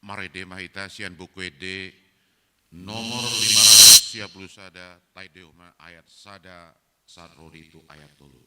marede mahita sian buku ede nomor 531 taideuma ayat sada sarodi itu ayat tulu.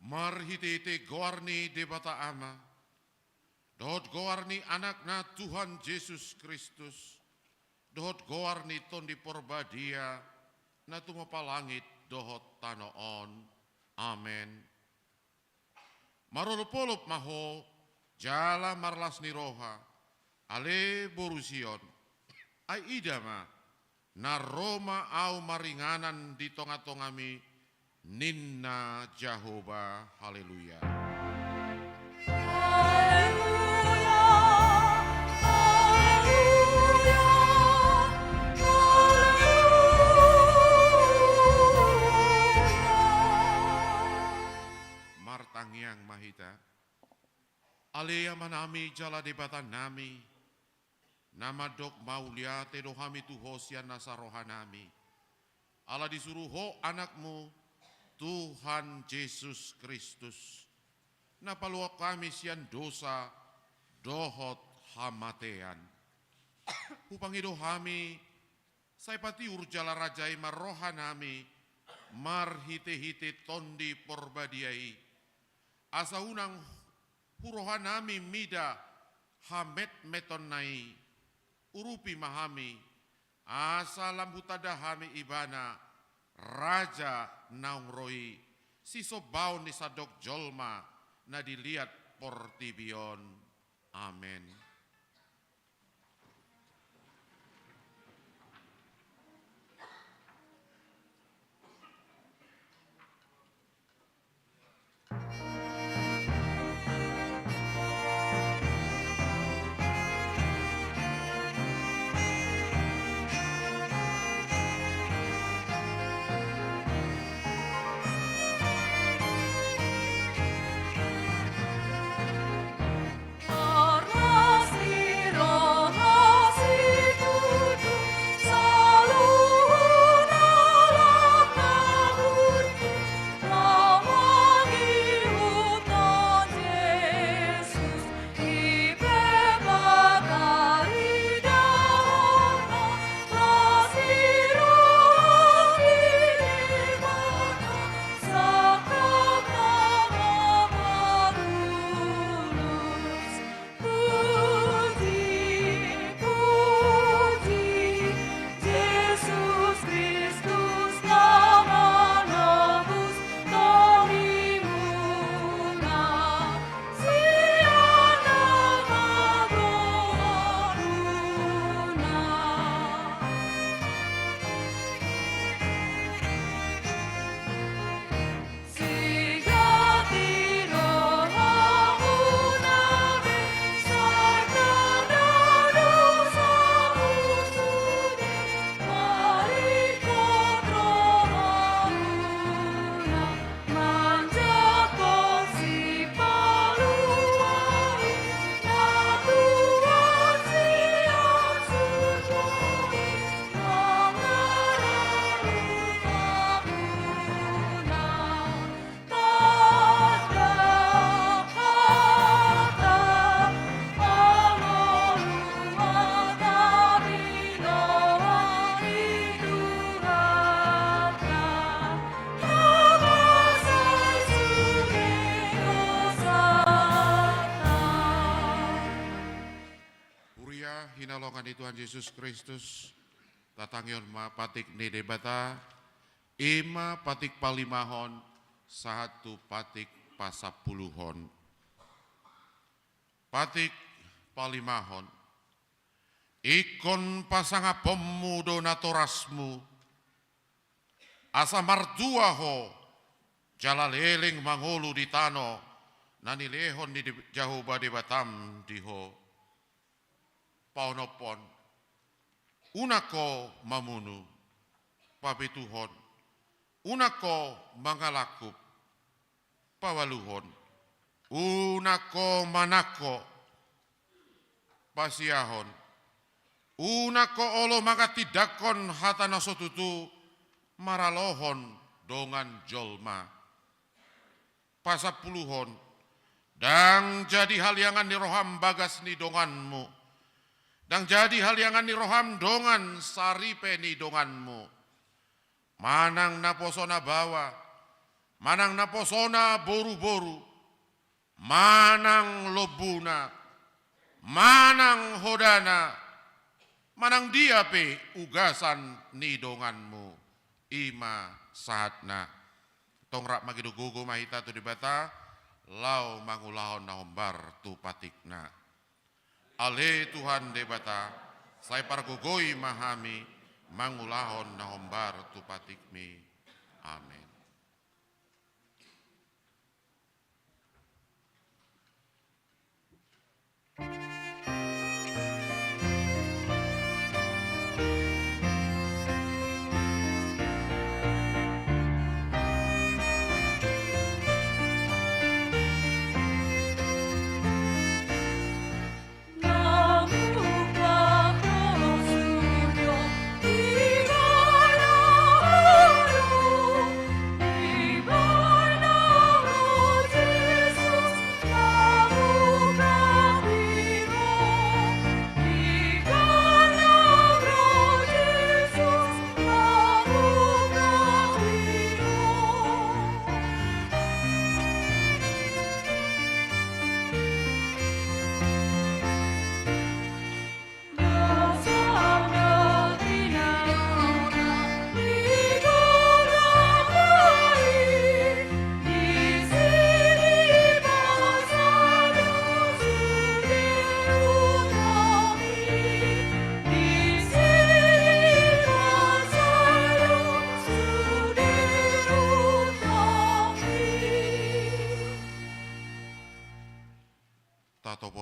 Marhitete goarni debata ama, dohot goarni anakna Tuhan Yesus Kristus, dohot goarni tondi porbadia, na tumapalangit dohot tanoon. Amen. Marolopolop maho, jala marlas ni roha, ale borusion, ay idama, na Roma au maringanan di tonga-tongami, Ninna Jehovah, haleluya. hami jala debatan nami, nama dok mauliate dohami tuhosian nasarohanami. Allah disuruh ho anakmu, Tuhan Yesus Kristus. Napalua kami sian dosa, dohot hamatean. Upangido hami, saya pati urjala rajai marohanami, marhite-hite tondi porbadiai. Asa unang hurohanami mida, hamet metonai, urupi mahami, asa lambutada hami ibana, raja naungroi, siso baun ni sadok jolma, na dilihat portibion. Amen. Hinalongan Tuhan Yesus Kristus, tatangion ma patik nedebata, ima patik palimahon, satu patik pasapuluhon. Patik palimahon, ikon pasanga pemudo natorasmu, asa martuaho, jala leleng mangolu di tano, nani lehon di jauh bade batam diho. Paunopon, unako mamunu, papituhon, unako mangalakup, pawaluhon, unako manako, pasiahon, unako olo makatidakon hatana sotutu, maralohon dongan jolma, pasapuluhon, dan jadi haliangan ni roham bagas ni donganmu, dan jadi haliangan ni roham dongan saripe ni donganmu. Manang naposona bawa, manang naposona boru-boru, manang lobuna, manang hodana, manang diape ugasan ni donganmu. Ima saatna. Tongrak magidu gugu mahita tu dibata, lau mangulahon nahombar tu patikna. Ale Tuhan debata, saya pargogoi mahami, mangulahon nahombar tu patikmi. Amin.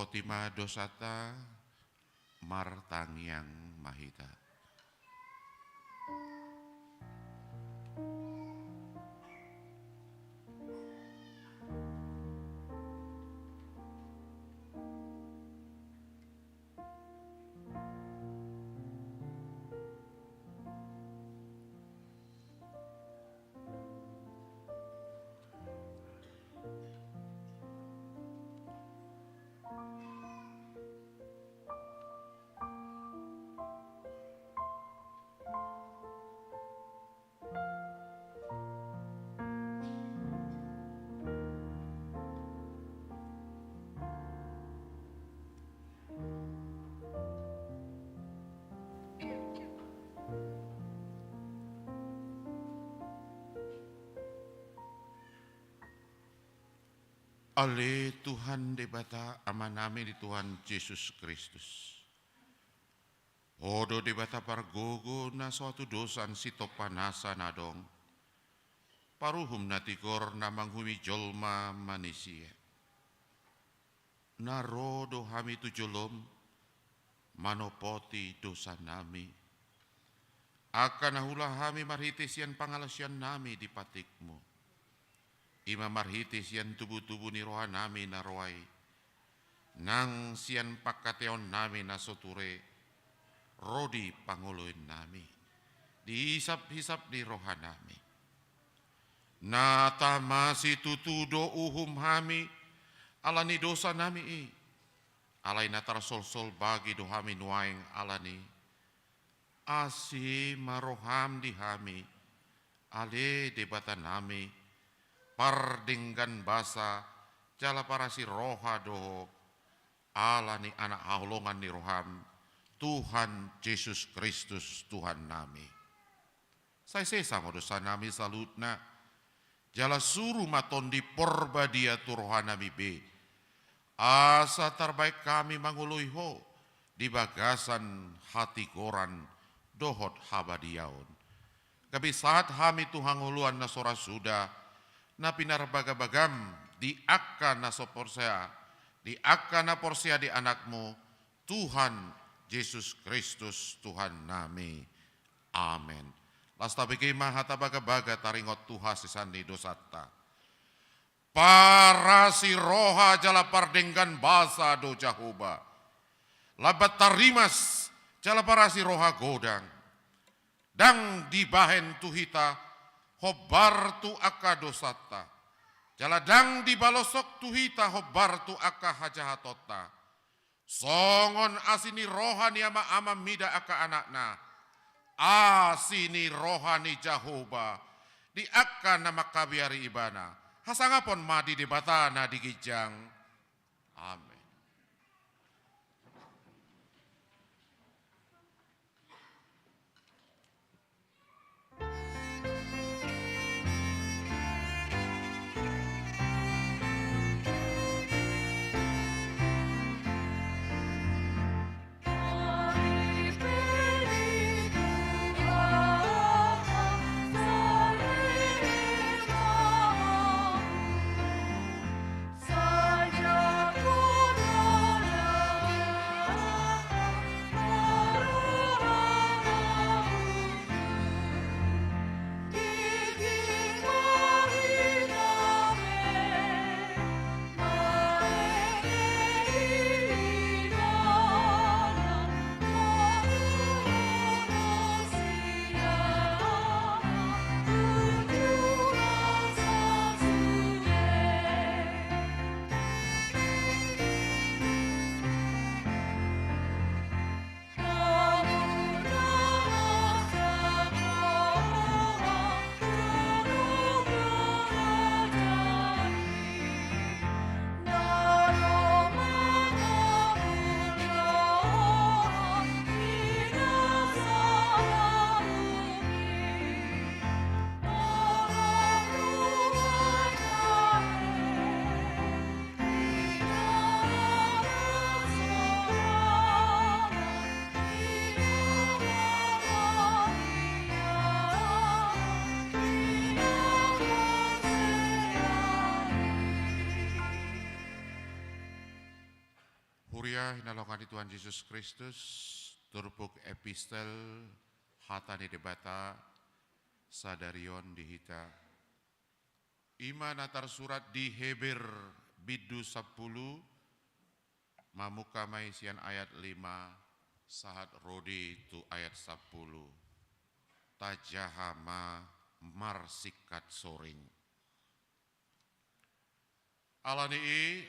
Potima dosata martangyang mahita. Ale Tuhan debata amanami di Tuhan Yesus Kristus. Odo debata pargogo na suatu dosan sito panasa nadong. Paruhum natikor na manghumi jolma manusia. Narodo hami tu jolom manopoti dosa nami. Akan nahula hami marhitisian pangalasian nami di patikmu. Ima marhitis yan tubuh-tubuh ni roha nami na roay. Nang siyan pakateon nami na soture. Rodi panguloy nami. Dihisap-hisap di roha nami. Natamasi tutudo uhum hami. Alani dosa nami i. Alay natar sol-sol bagi dohami nuaing alani. Asi maroham di hami. Ale debata nami. Pardinggan basa jala para si roha doho ala ni anak aulongan ni roham Tuhan Yesus Kristus Tuhan nami. Saya sesa dosa nami salutna jala suruh maton di porba dia tu roha nami be. Asa terbaik kami mangului ho di bagasan hati koran dohot habadiaun. Kabi saat kami Tuhan uluan nasora sudah na pinarbagabagam di akka na soporsea, di akka na porsia di anakmu, Tuhan Yesus Kristus Tuhan nami. Amen. Lasta bigay mahatabaga-baga taringot Tuhan sisandi dosata. Para si roha jala pardenggan basa do jahuba. Labat tarimas jala para si roha godang. Dang dibahen tuhita hobar tu akka dosata. Jaladang di balosok tuhita hobar tu akka hajahatota. Songon asini rohani ama mida akka anakna. Asini rohani Jahoba. Di akka nama kabiari ibana. Hasangapon madi di batana di gijang. Amin. Saja ku Haleluya, hinalokani Tuhan Yesus Kristus, turpuk epistel, hatani debata, sadarion dihita. Ima natar surat di Heber bidu 10, mamuka maisian ayat 5, sahat rodi tu ayat 10. Tajahama marsikat soring. Alani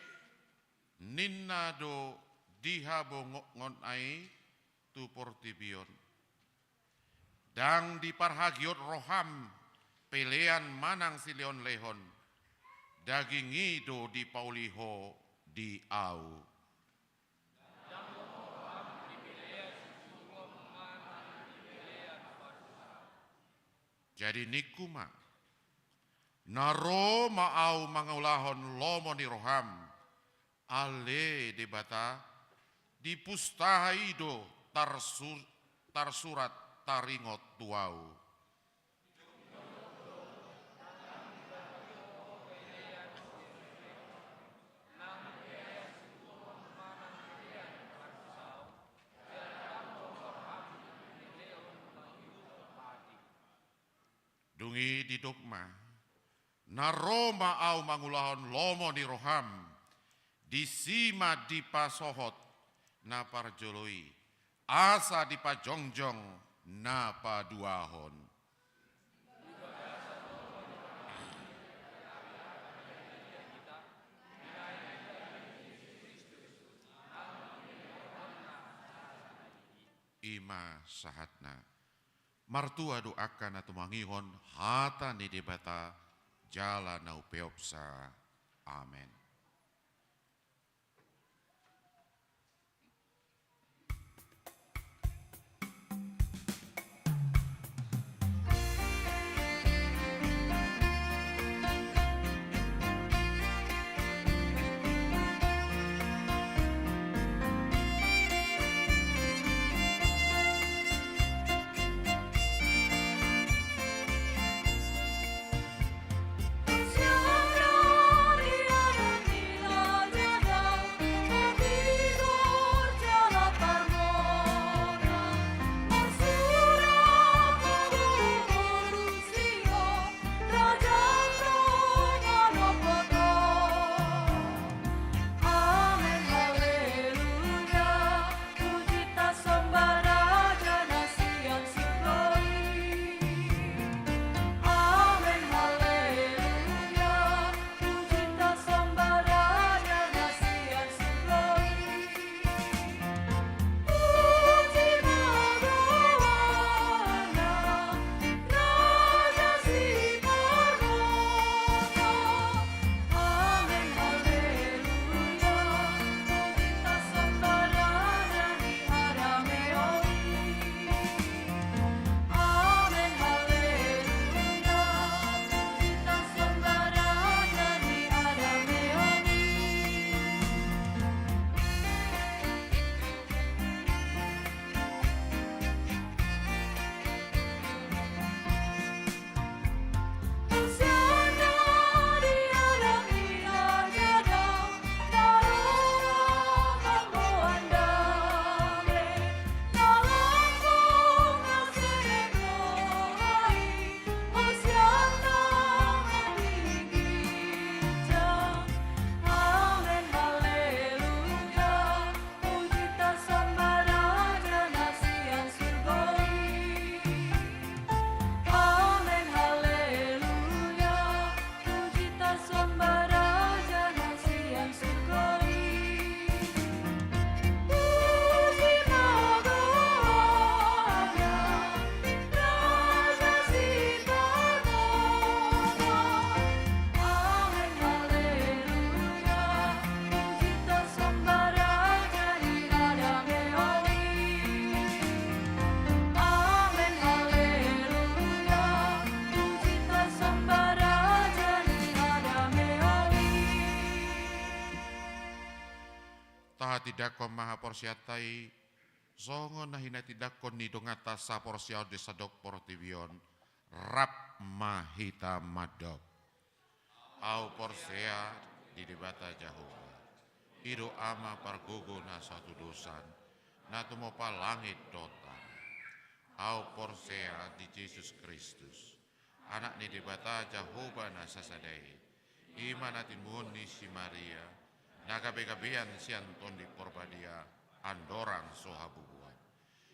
ninnado dihabo ngon ai tu portibion. Dang diparhagiot roham pelean manang silion lehon. Daging ido di pauliho di au. Jadi nikuma naro maau mangaulahon lomo ni roham ale debata di pustahaido tarsurat taringot tuau. Dungi di dogma naroma au mangulahon lomo ni roham disima di pasohot na parjoloi asa di pajongjong na paduahon. Ima sahatna martua doakan atau mangihon hata ni debata jala nau peopsa. Amen. Tidak kon maha porsiatai songo nahina tidak kon nidongata sa porsiao desa dok portivion rap mahita madok au porsea di debata Jehovah Ido ama pargogo na satu dosan, na tumopa langit dotan. Au porsea di Yesus Kristus, anak ni debata Jehovah na sasadai, ima natin muni si Maria, nagabe-gabean si Anton di porbadia, andorang sohabubuan.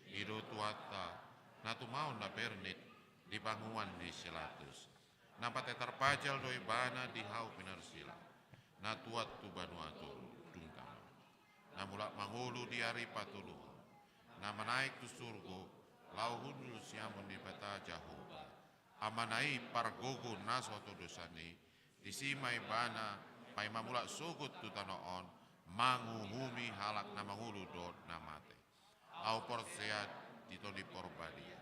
Ido tuata, na tumau na pernit, di banguan ni silatus, napate terpajal doi bana di hau pinarsila, na tuat tu banuatul. Namulak mangulu di hari patuluh, nama naik tu surgo, lauhunul siamun di bata Jehovah, amanai pargogo nasoto dosani, disimai bana, pai mamulak sugut tu tanoon, manguhumi halak namangulu dot namate, au porseat ditoni porbadia,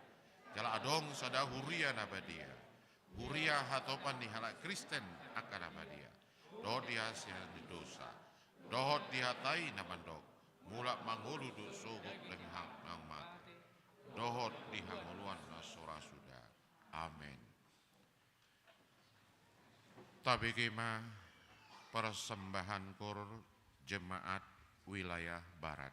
jala adong sada huria nabadia, huria hatopan di halak Kristen akan nabadia, dodia sian di dosa, dohot dihatai namandok, mulak mangulu duk sogok lenghang nang mati, dohot dihanguluan nasora sudah. Amin. Tapi kema persembahan kur jemaat wilayah barat.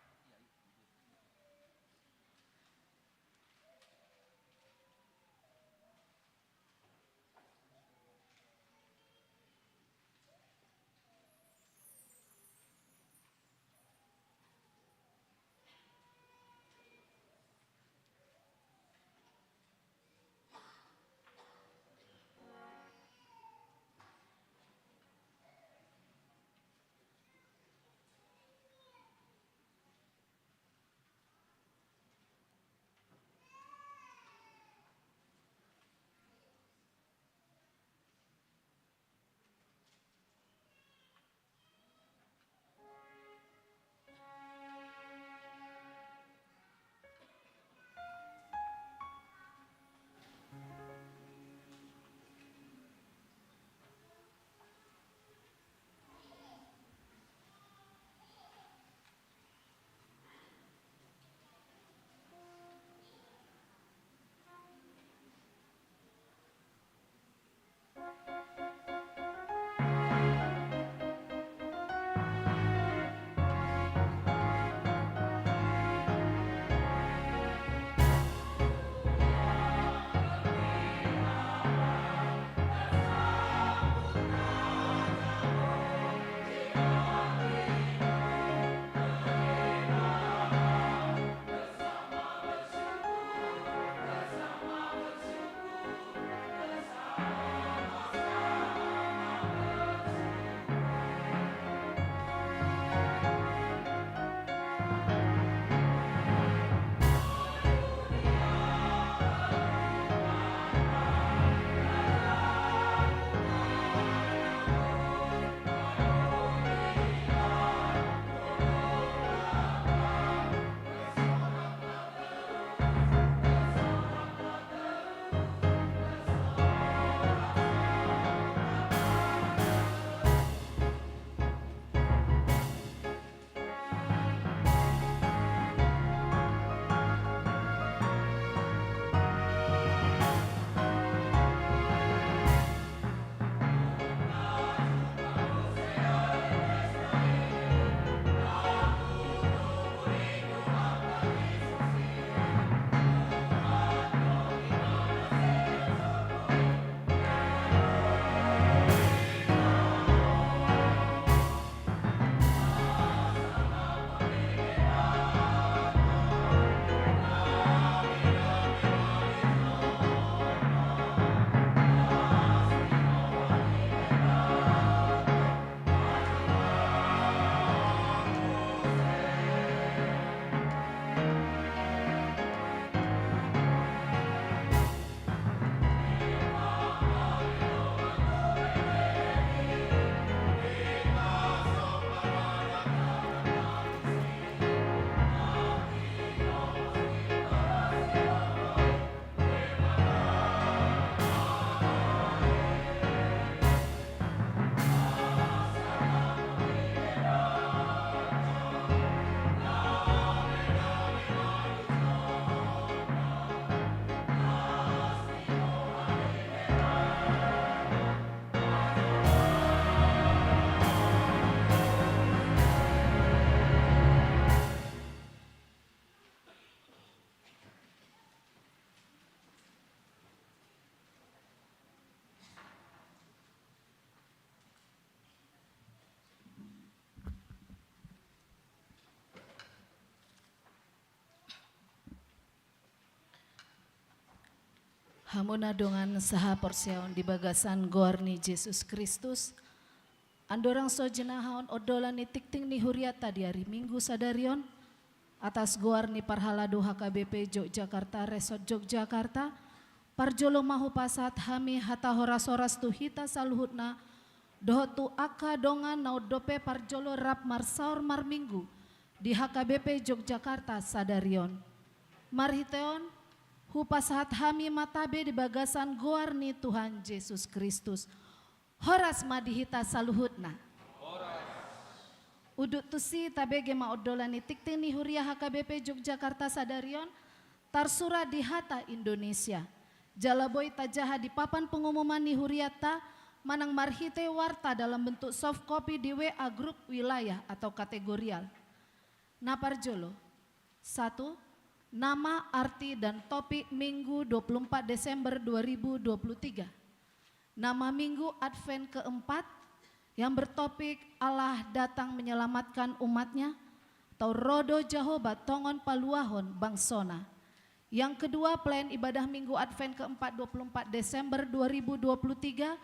Hamuna dongan saha porsiaon di bagasan goarni Yesus Kristus. Andorang sojenahaon odolan ni tikting ni huriata di hari Minggu sadarion. Atas goarni parhalado HKBP Yogyakarta Resort Yogyakarta. Parjolo mahu pasat hami hata horas-horas tuhita saluhutna. Dohotu aka dongan naudope parjolo rap marsaur mar minggu. Di HKBP Yogyakarta sadarion. Marhiteon hupasahat hami matabe di bagasan goarni Tuhan Yesus Kristus. Horas madihita saluhutna. Udut tusi tabege maodolani tiktini huria HKBP Yogyakarta sadarion. Tarsura di hata Indonesia. Jalaboy tajaha di papan pengumuman ni huriata. Manang marhite warta dalam bentuk soft copy di WA grup wilayah atau kategorial. Naparjolo 1. Nama, arti, dan topik Minggu 24 Desember 2023. Nama Minggu Advent keempat yang bertopik Allah datang menyelamatkan umatnya atau Rodo Jehovah Tongon Paluahon Bangsona. Yang kedua, pelayan ibadah Minggu Advent keempat 24 Desember 2023.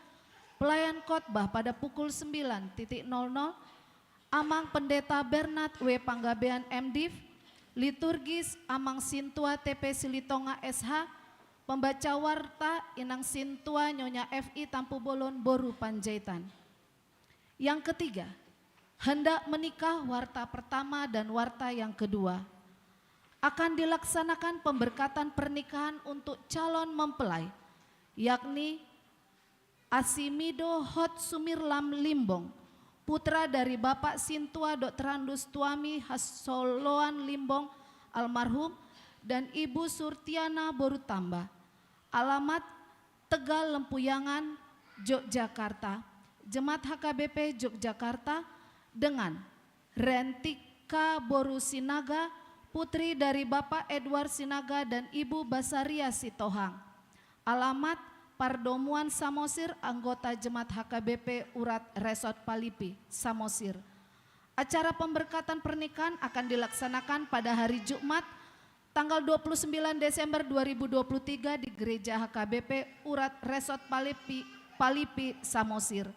Pelayan khotbah pada pukul 9.00. Amang Pendeta Bernard W. Panggabean MDiv. Liturgis Amang Sintua TP Silitonga SH, pembaca warta Inang Sintua Nyonya FI Tampu Bolon Boru Panjaitan. Yang ketiga, hendak menikah warta pertama dan warta yang kedua. Akan dilaksanakan pemberkatan pernikahan untuk calon mempelai, yakni Asimido Hot Sumirlam Limbong, putra dari Bapak Sintua Dr. Andus Tuami Hasoloan Limbong almarhum dan Ibu Surtiana Borutamba. Alamat Tegal Lempuyangan, Yogyakarta. Jemaat HKBP Yogyakarta dengan Rentika Boru Sinaga, putri dari Bapak Edward Sinaga dan Ibu Basaria Sitohang. Alamat Pardomuan Samosir, anggota Jemaat HKBP Urat Resort Palipi, Samosir. Acara pemberkatan pernikahan akan dilaksanakan pada hari Jumat, tanggal 29 Desember 2023 di Gereja HKBP Urat Resort Palipi, Samosir.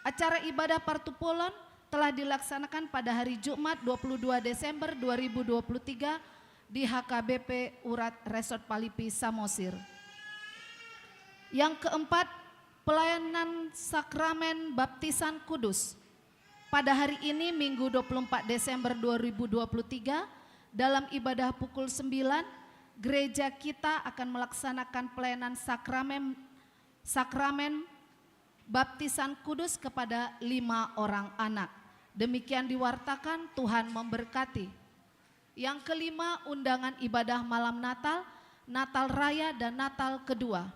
Acara ibadah partupolon telah dilaksanakan pada hari Jumat 22 Desember 2023 di HKBP Urat Resort Palipi, Samosir. Yang keempat, pelayanan sakramen baptisan kudus. Pada hari ini Minggu 24 Desember 2023 dalam ibadah pukul 9, gereja kita akan melaksanakan pelayanan sakramen baptisan kudus kepada 5 orang anak. Demikian diwartakan, Tuhan memberkati. Yang kelima, undangan ibadah malam Natal, Natal Raya dan Natal kedua.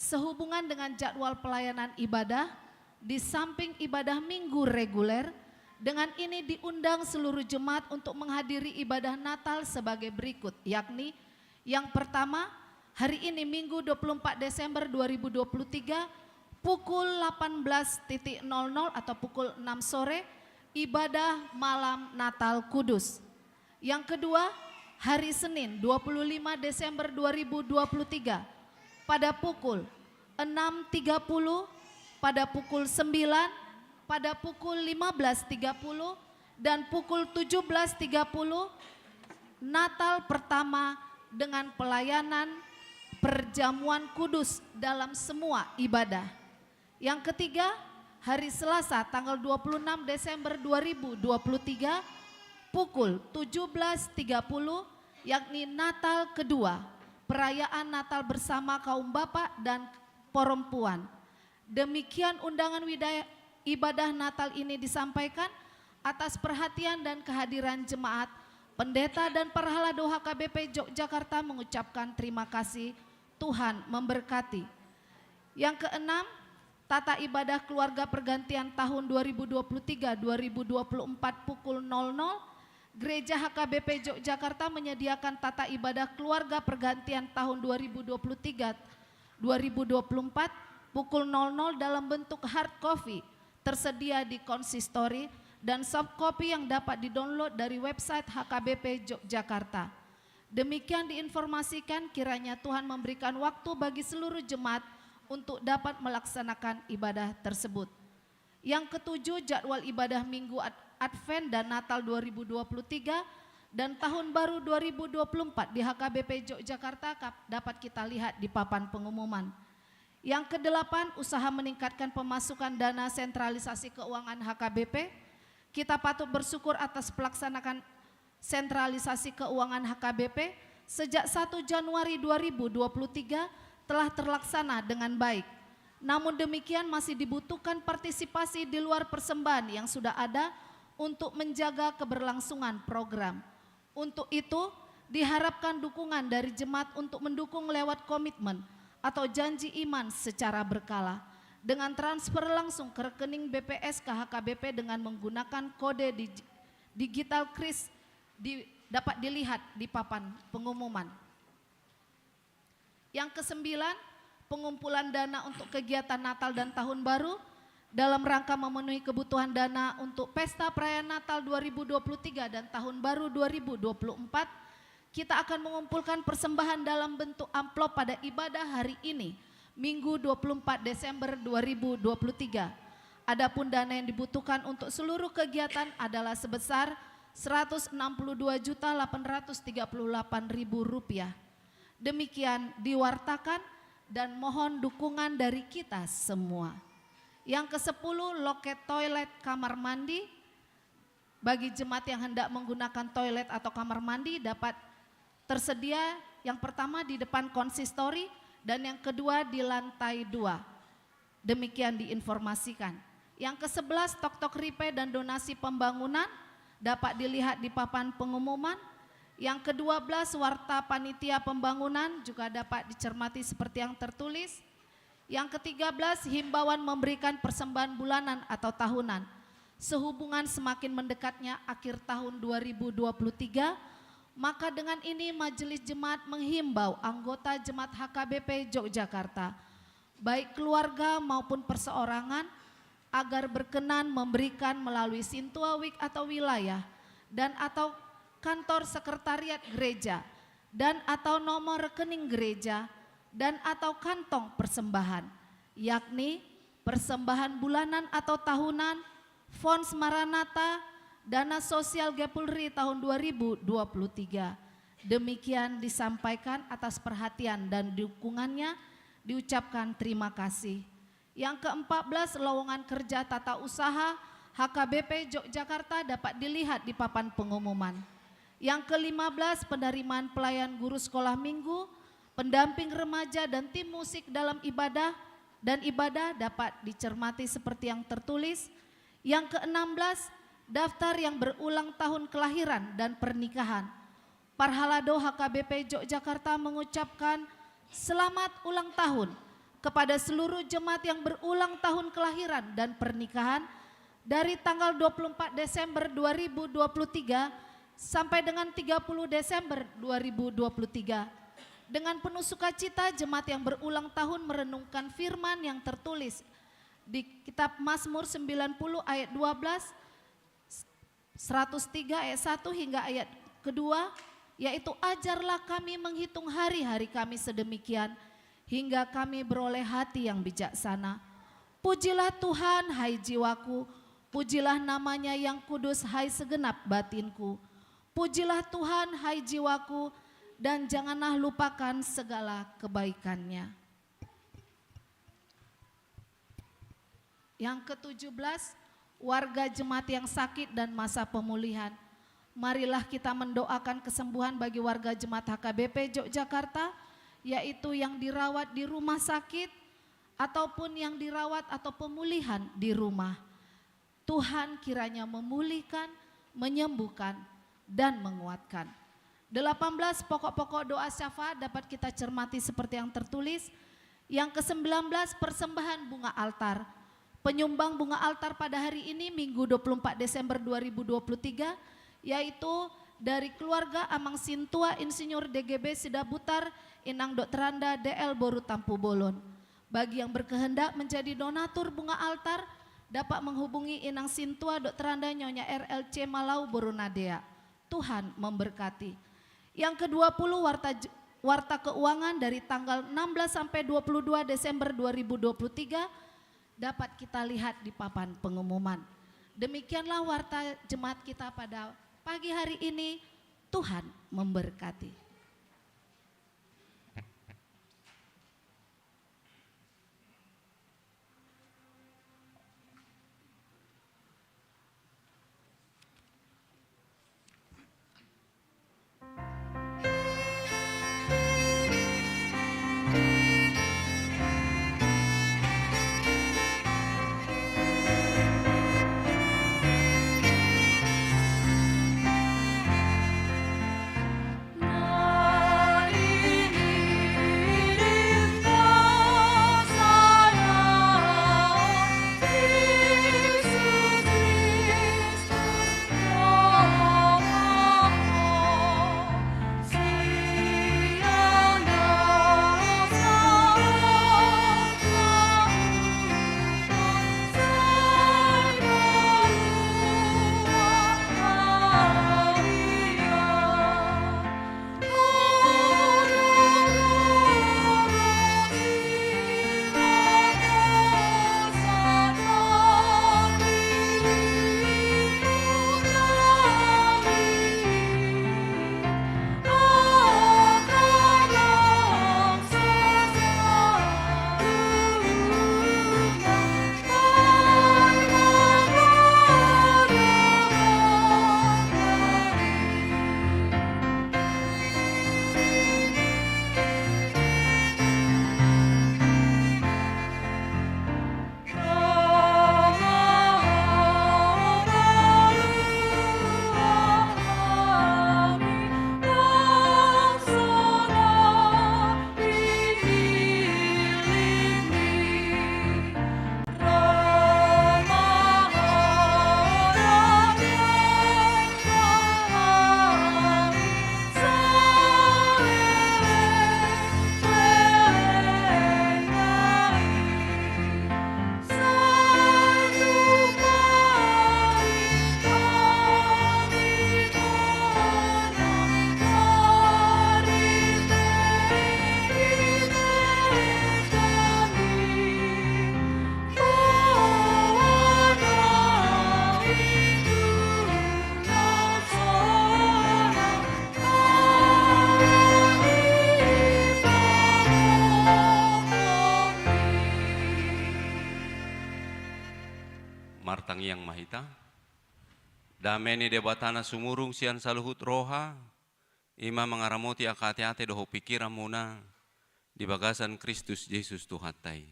Sehubungan dengan jadwal pelayanan ibadah, di samping ibadah minggu reguler, dengan ini diundang seluruh jemaat untuk menghadiri ibadah Natal sebagai berikut, yakni yang pertama, hari ini Minggu 24 Desember 2023, pukul 18.00 atau pukul 6 sore, ibadah malam Natal Kudus. Yang kedua, hari Senin 25 Desember 2023, pada pukul 6.30, pada pukul 9, pada pukul 15.30, dan pukul 17.30, Natal pertama dengan pelayanan perjamuan kudus dalam semua ibadah. Yang ketiga, hari Selasa tanggal 26 Desember 2023, pukul 17.30, yakni Natal kedua. Perayaan Natal bersama kaum bapak dan perempuan. Demikian undangan ibadah Natal ini disampaikan atas perhatian dan kehadiran jemaat. Pendeta dan Parhalado HKBP Yogyakarta mengucapkan terima kasih. Tuhan memberkati. Yang keenam, tata ibadah keluarga pergantian tahun 2023-2024 pukul 00. Gereja HKBP Yogyakarta menyediakan tata ibadah keluarga pergantian tahun 2023-2024 pukul 00 dalam bentuk hard copy tersedia di konsistori dan soft copy yang dapat didownload dari website HKBP Yogyakarta. Demikian diinformasikan, kiranya Tuhan memberikan waktu bagi seluruh jemaat untuk dapat melaksanakan ibadah tersebut. Yang ketujuh, jadwal ibadah Minggu Advent dan Natal 2023 dan Tahun Baru 2024 di HKBP Yogyakarta dapat kita lihat di papan pengumuman. Yang kedelapan, usaha meningkatkan pemasukan dana sentralisasi keuangan HKBP. Kita patut bersyukur atas pelaksanaan sentralisasi keuangan HKBP sejak 1 Januari 2023 telah terlaksana dengan baik. Namun demikian masih dibutuhkan partisipasi di luar persembahan yang sudah ada untuk menjaga keberlangsungan program. Untuk itu diharapkan dukungan dari jemaat untuk mendukung lewat komitmen atau janji iman secara berkala dengan transfer langsung ke rekening BPS HKBP dengan menggunakan kode digital KRIS dapat dilihat di papan pengumuman. Yang kesembilan, pengumpulan dana untuk kegiatan Natal dan Tahun Baru dalam rangka memenuhi kebutuhan dana untuk Pesta Perayaan Natal 2023 dan Tahun Baru 2024. Kita akan mengumpulkan persembahan dalam bentuk amplop pada ibadah hari ini, Minggu 24 Desember 2023. Adapun dana yang dibutuhkan untuk seluruh kegiatan adalah sebesar Rp162.838.000. Demikian diwartakan dan mohon dukungan dari kita semua. Yang ke-10, loket toilet kamar mandi. Bagi jemaat yang hendak menggunakan toilet atau kamar mandi dapat tersedia yang pertama di depan konsistori dan yang kedua di lantai 2. Demikian diinformasikan. Yang ke-11, tok-tok ripe dan donasi pembangunan dapat dilihat di papan pengumuman. Yang ke-12, warta panitia pembangunan juga dapat dicermati seperti yang tertulis. Yang ke-13, himbauan memberikan persembahan bulanan atau tahunan. Sehubungan semakin mendekatnya akhir tahun 2023, maka dengan ini Majelis Jemaat menghimbau anggota Jemaat HKBP Yogyakarta, baik keluarga maupun perseorangan, agar berkenan memberikan melalui Sintua Week atau wilayah dan atau kantor sekretariat gereja dan atau nomor rekening gereja dan atau kantong persembahan, yakni persembahan bulanan atau tahunan, Fons Maranatha, dana sosial Gepulri tahun 2023. Demikian disampaikan atas perhatian dan dukungannya, diucapkan terima kasih. Yang ke-14, lowongan kerja tata usaha HKBP Yogyakarta dapat dilihat di papan pengumuman. Yang ke-15, penerimaan pelayan guru sekolah minggu, pendamping remaja dan tim musik dalam ibadah dapat dicermati seperti yang tertulis. Yang ke-16, daftar yang berulang tahun kelahiran dan pernikahan. Parhalado HKBP Yogyakarta mengucapkan selamat ulang tahun kepada seluruh jemaat yang berulang tahun kelahiran dan pernikahan dari tanggal 24 Desember 2023 sampai dengan 30 Desember 2023. Dengan penuh sukacita jemaat yang berulang tahun merenungkan firman yang tertulis di kitab Mazmur 90 ayat 12, 103 ayat 1 hingga ayat kedua, yaitu ajarlah kami menghitung hari-hari kami sedemikian hingga kami beroleh hati yang bijaksana. Pujilah Tuhan hai jiwaku, pujilah namanya yang kudus hai segenap batinku. Pujilah Tuhan hai jiwaku dan janganlah lupakan segala kebaikannya. Yang ke-17, warga jemaat yang sakit dan masa pemulihan. Marilah kita mendoakan kesembuhan bagi warga jemaat HKBP Yogyakarta, yaitu yang dirawat di rumah sakit ataupun yang dirawat atau pemulihan di rumah. Tuhan kiranya memulihkan, menyembuhkan, dan menguatkan. 18 pokok-pokok doa syafaat dapat kita cermati seperti yang tertulis. Yang ke-19 persembahan bunga altar. Penyumbang bunga altar pada hari ini Minggu 24 Desember 2023 yaitu dari keluarga Amang Sintua Insinyur DGB Sidabutar Inang Dokteranda DL Boru Tampu Bolon. Bagi yang berkehendak menjadi donatur bunga altar dapat menghubungi Inang Sintua Dokteranda Nyonya RLC Malau Boru Nadea. Tuhan memberkati. Yang ke-20 Warta Keuangan dari tanggal 16 sampai 22 Desember 2023 dapat kita lihat di papan pengumuman. Demikianlah warta jemaat kita pada pagi hari ini. Tuhan memberkati. Martang yang mahita, dameni debatana sumurung sian saluhut roha, ima mengaramoti akate-ate doho pikiran muna, di bagasan Kristus Yesus Tuhatai.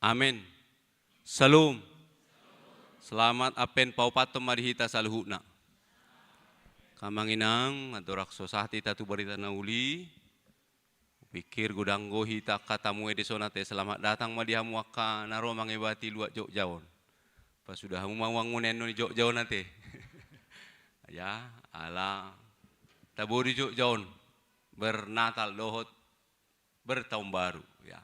Amin. Salam. Selamat apen paupatom marihita saluhutna. Kamanginang adorak sosahti tatu barita nauli, pikir gudanggo hita katamu edesonate selamat datang madihamu akka naro mangewati luak jok jawon. Pas sudah wangun eno di jok jawon nate. Ya, ala taburi jok jawon bernatal dohot bertahun baru ya.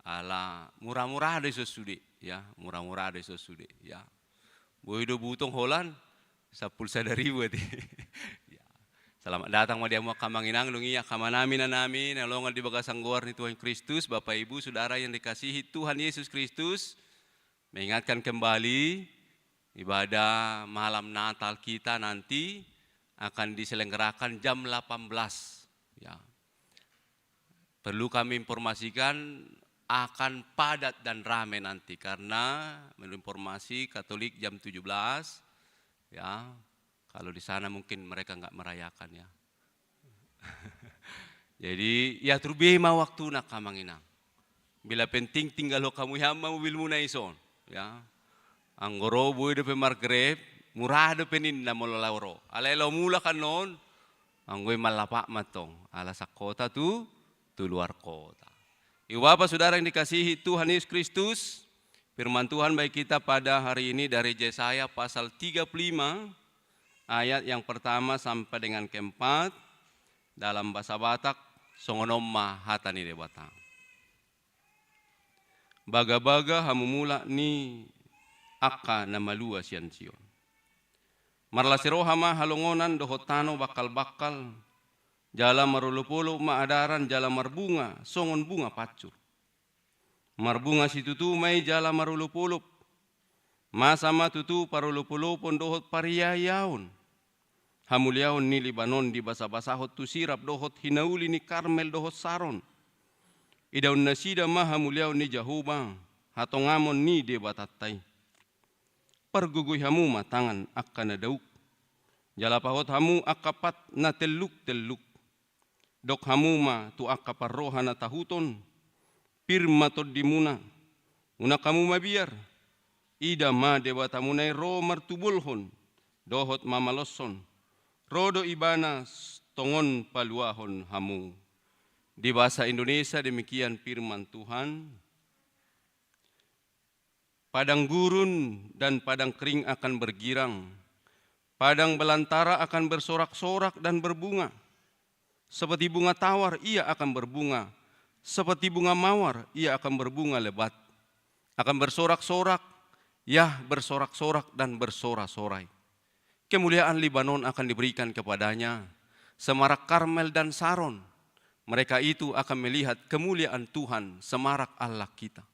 Ala murah-murah ada sesude ya, murah-murah ada sesude ya. Boido butong holan 10 sadari buat. Ya. Selamat datang madihamu akka manginang lungi akka manami na nami nalongan di bagasang guar ni Tuhan Kristus, Bapak Ibu Saudara yang dikasihi Tuhan Yesus Kristus. Mengingatkan kembali ibadah malam Natal kita nanti akan diselenggarakan jam 18 ya. Perlu kami informasikan akan padat dan ramai nanti karena menurut informasi Katolik jam 17 ya. Kalau di sana mungkin mereka nggak merayakan ya. Jadi ya terbema waktu nak kamanginang. Bila penting tinggal lo kamu hama mobil muna ison. Ya, anggoro boy de pemargrep murah de penin na mololauro. Alelo mula kanon, anggoy malapak matong. Ala sa kota tu luar kota. Iwapa saudara yang dikasihi Tuhan Yesus Kristus, firman Tuhan bagi kita pada hari ini dari Yesaya pasal 35 ayat yang pertama sampai dengan keempat dalam bahasa Batak songonom mahatani de Batak. Baga-baga hamumula ni akka na malua sian sion. Marlasiro hama halongonan dohotano bakal-bakal jala marulupolo maadaran jala marbunga, songon bunga pacur. Marbunga situtu may jala marulupolo, masama tutu parulupolo pondohot pariyayaon. Hamuliaon ni Libanon di basa-basahot tu sirap dohot hinauli ni Karmel dohot Saron. Idaun nasida mahamuliaon ni Jahubang, hatongamon ni debatatay. Perguguy hamu matangan akka na dauk. Jalapahot hamu akapat na teluk-teluk. Dok hamu ma tu akaparroha na tahuton. Pirma tod dimuna. Una kamu mabiar. Ida ma debatamunay ro martubulhon. Dohot mamalosson. Rodo ibana tongon paluahon hamu. Di bahasa Indonesia demikian firman Tuhan. Padang gurun dan padang kering akan bergirang. Padang belantara akan bersorak-sorak dan berbunga. Seperti bunga tawar ia akan berbunga. Seperti bunga mawar ia akan berbunga lebat. Akan bersorak-sorak, ya bersorak-sorak dan bersorak-sorai. Kemuliaan Libanon akan diberikan kepadanya. Semarak Karmel dan Saron. Mereka itu akan melihat kemuliaan Tuhan, semarak Allah kita.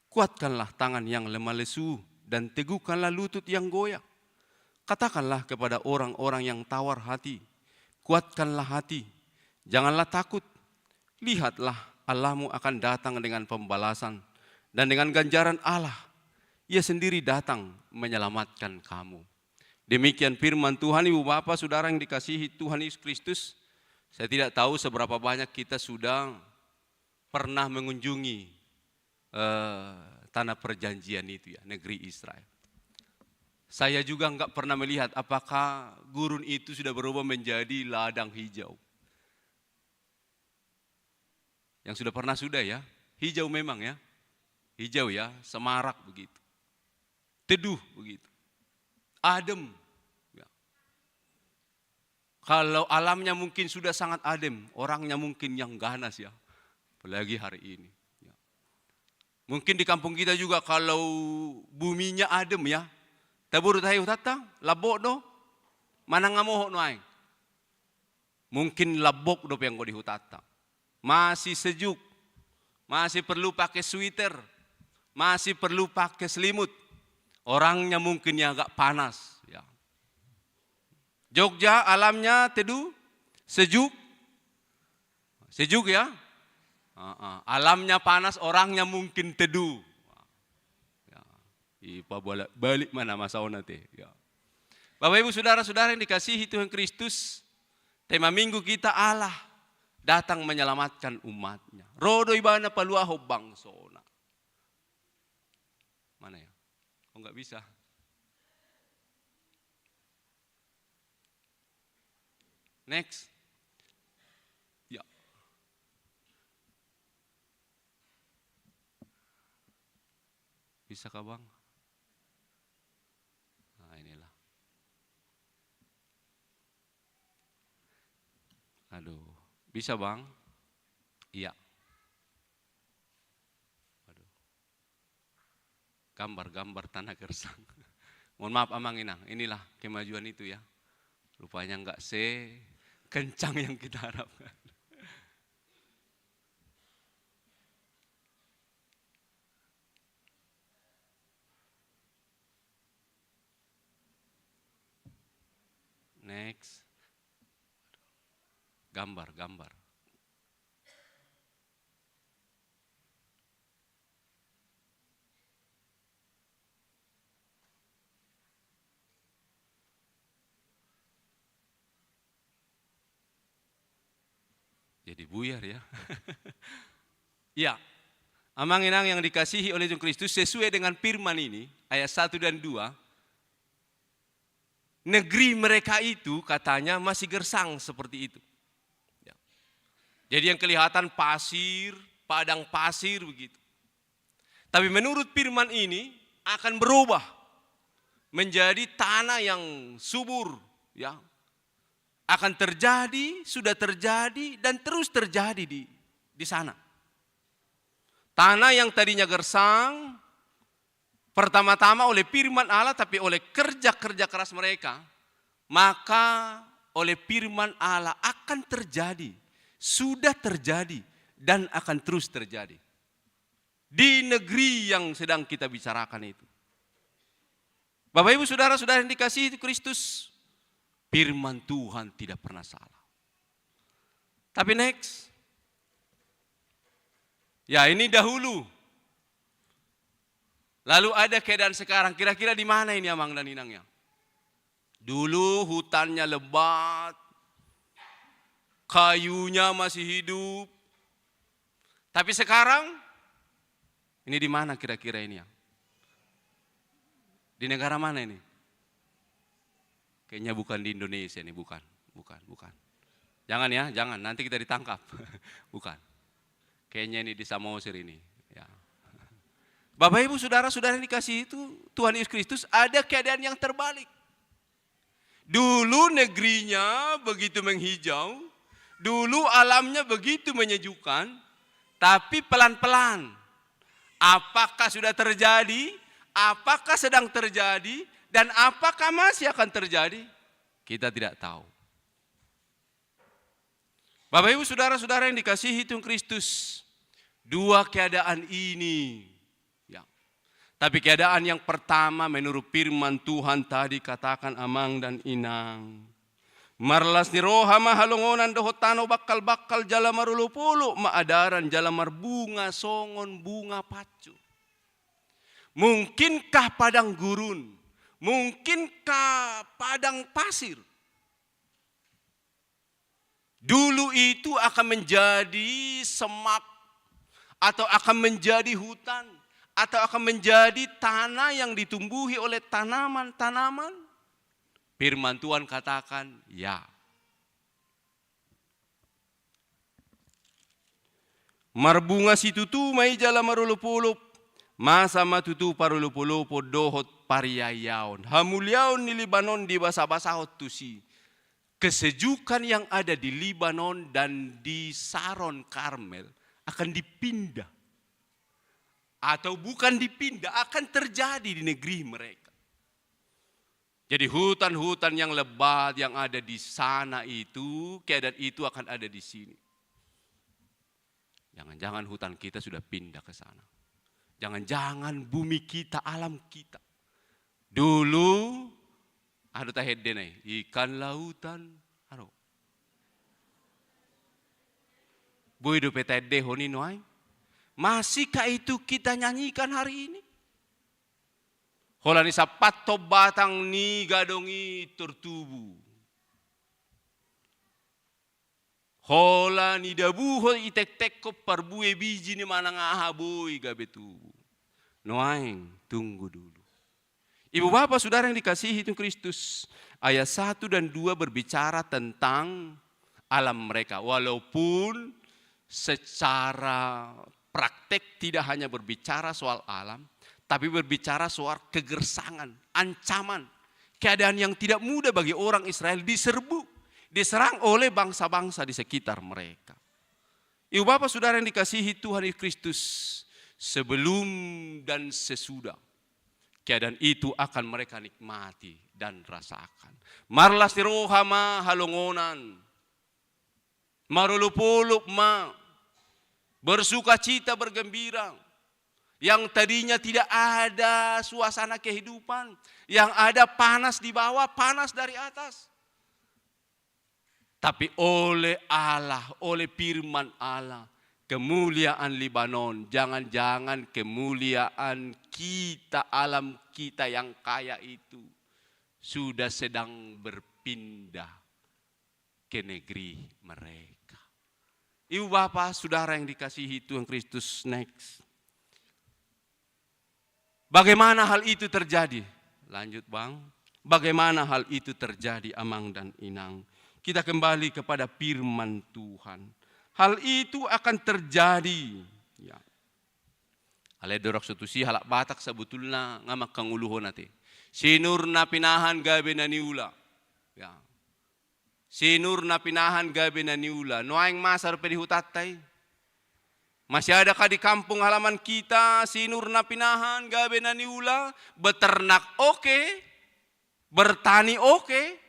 Kuatkanlah tangan yang lemah lesu dan teguhkanlah lutut yang goyah. Katakanlah kepada orang-orang yang tawar hati, kuatkanlah hati, janganlah takut. Lihatlah Allahmu akan datang dengan pembalasan dan dengan ganjaran Allah. Ia sendiri datang menyelamatkan kamu. Demikian firman Tuhan. Ibu Bapak Saudara yang dikasihi Tuhan Yesus Kristus. Saya tidak tahu seberapa banyak kita sudah pernah mengunjungi tanah perjanjian itu ya, negeri Israel. Saya juga enggak pernah melihat apakah gurun itu sudah berubah menjadi ladang hijau. Yang sudah pernah sudah ya, hijau memang ya, hijau ya, semarak begitu, teduh begitu, adem. Ya. Kalau alamnya mungkin sudah sangat adem, orangnya mungkin yang ganas ya, apalagi hari ini. Mungkin di kampung kita juga kalau buminya adem ya. Tabur tayo tata, labok do. Mana ngamohok no ay. Mungkin labok do yang ko dihutata. Masih sejuk. Masih perlu pakai sweater. Masih perlu pakai selimut. Orangnya mungkin yang agak panas ya. Jogja alamnya teduh, sejuk. Sejuk ya. Alamnya panas, orangnya mungkin teduh. Ya, ipa balik mana masao nanti. Ya. Bapak Ibu Saudara-saudara yang dikasihi Tuhan Kristus, tema minggu kita Allah datang menyelamatkan umatnya. Rodo ibana paluaho bangsona. Mana ya? Oh enggak bisa. Next. Bisa kah Bang? Nah inilah. Aduh, bisa Bang? Iya. Aduh. Gambar-gambar tanah gersang. Mohon maaf Amang Inang, inilah kemajuan itu ya. Rupanya enggak kencang yang kita harapkan. Next. Gambar. Jadi buyar ya. Ya. Amang Inang yang dikasihi oleh Tuhan Kristus, sesuai dengan firman ini, ayat 1 dan 2. Negeri mereka itu katanya masih gersang seperti itu. Ya. Jadi yang kelihatan pasir, padang pasir begitu. Tapi menurut firman ini akan berubah menjadi tanah yang subur. Ya. Akan terjadi, sudah terjadi dan terus terjadi di sana. Tanah yang tadinya gersang, pertama-tama oleh firman Allah, tapi oleh kerja-kerja keras mereka, maka oleh firman Allah akan terjadi, sudah terjadi, dan akan terus terjadi. Di negeri yang sedang kita bicarakan itu. Bapak Ibu Saudara-saudara yang dikasihi Kristus, firman Tuhan tidak pernah salah. Tapi next. Ya ini dahulu. Lalu ada keadaan sekarang, kira-kira di mana ini Amang dan Inangnya? Dulu hutannya lebat, kayunya masih hidup. Tapi sekarang, ini di mana kira-kira ini ya? Di negara mana ini? Kayaknya bukan di Indonesia ini, bukan. Jangan ya, jangan, nanti kita ditangkap. Bukan. Kayaknya ini di Samosir ini. Ya. Bapak Ibu Saudara-saudara yang dikasihi itu Tuhan Yesus Kristus, ada keadaan yang terbalik. Dulu negerinya begitu menghijau, dulu alamnya begitu menyejukkan, tapi pelan-pelan. Apakah sudah terjadi? Apakah sedang terjadi? Dan apakah masih akan terjadi? Kita tidak tahu. Bapak Ibu Saudara-saudara yang dikasihi Tuhan Kristus, dua keadaan ini. Tapi keadaan yang pertama menurut firman Tuhan tadi katakan Amang dan Inang. Marlas ni rohama halongonan dohotano bakal jala marulupulu maadaran jala marbunga songon bunga pacu. Mungkinkah padang gurun? Mungkinkah padang pasir? Dulu itu akan menjadi semak atau akan menjadi hutan. Atau akan menjadi tanah yang ditumbuhi oleh tanaman-tanaman? Firman Tuhan katakan, ya. Marbunga situtu mai jala marulupulup, masa matutu parulupulupo dohot pariyayaon. Hamuliaon ni Libanon di basa-basahot tusi. Kesejukan yang ada di Libanon dan di Saron Karmel akan dipindah. Atau bukan dipindah, akan terjadi di negeri mereka. Jadi hutan-hutan yang lebat yang ada di sana itu, keadaan itu akan ada di sini. Jangan-jangan hutan kita sudah pindah ke sana. Jangan-jangan bumi kita, alam kita. Dulu, ada taheddenai, ikan lautan, aro. Boy do petede honi noai. Masihkah itu kita nyanyikan hari ini? Holani sapato batang ni gadongi tertubu. Holani dabuho itek-tek ko parbue biji ni manang ahaboy gabe tubu. Noaing, tunggu dulu. Ibu bapak saudara yang dikasihi itu Kristus. Ayat 1 dan 2 berbicara tentang alam mereka. Walaupun secara praktek tidak hanya berbicara soal alam, tapi berbicara soal kegersangan, ancaman, keadaan yang tidak mudah bagi orang Israel diserang oleh bangsa-bangsa di sekitar mereka. Ibu bapak saudara yang dikasihi Tuhan Yesus Kristus, sebelum dan sesudah, keadaan itu akan mereka nikmati dan rasakan. Marlas rohama halongonan, marulupulup ma, bersuka cita, bergembira. Yang tadinya tidak ada suasana kehidupan. Yang ada panas di bawah, panas dari atas. Tapi oleh Allah, oleh firman Allah, kemuliaan Libanon, jangan-jangan kemuliaan kita, alam kita yang kaya itu, sudah sedang berpindah ke negeri mereka. Ibu bapak saudara yang dikasihi Tuhan Kristus, next. Bagaimana hal itu terjadi? Lanjut bang. Bagaimana hal itu terjadi Amang dan Inang? Kita kembali kepada firman Tuhan. Hal itu akan terjadi. Ya. Ale dorok sutusi halak batak sebetulnya ngamak kang uluhon nate. Sinur na pinahan gabe na niula. Ya. Sinur na pinahan gabi na niula. Noaing masar pedi hutatay. Masih adakah di kampung halaman kita sinur na pinahan gabi na niula? Beternak oke. Bertani oke.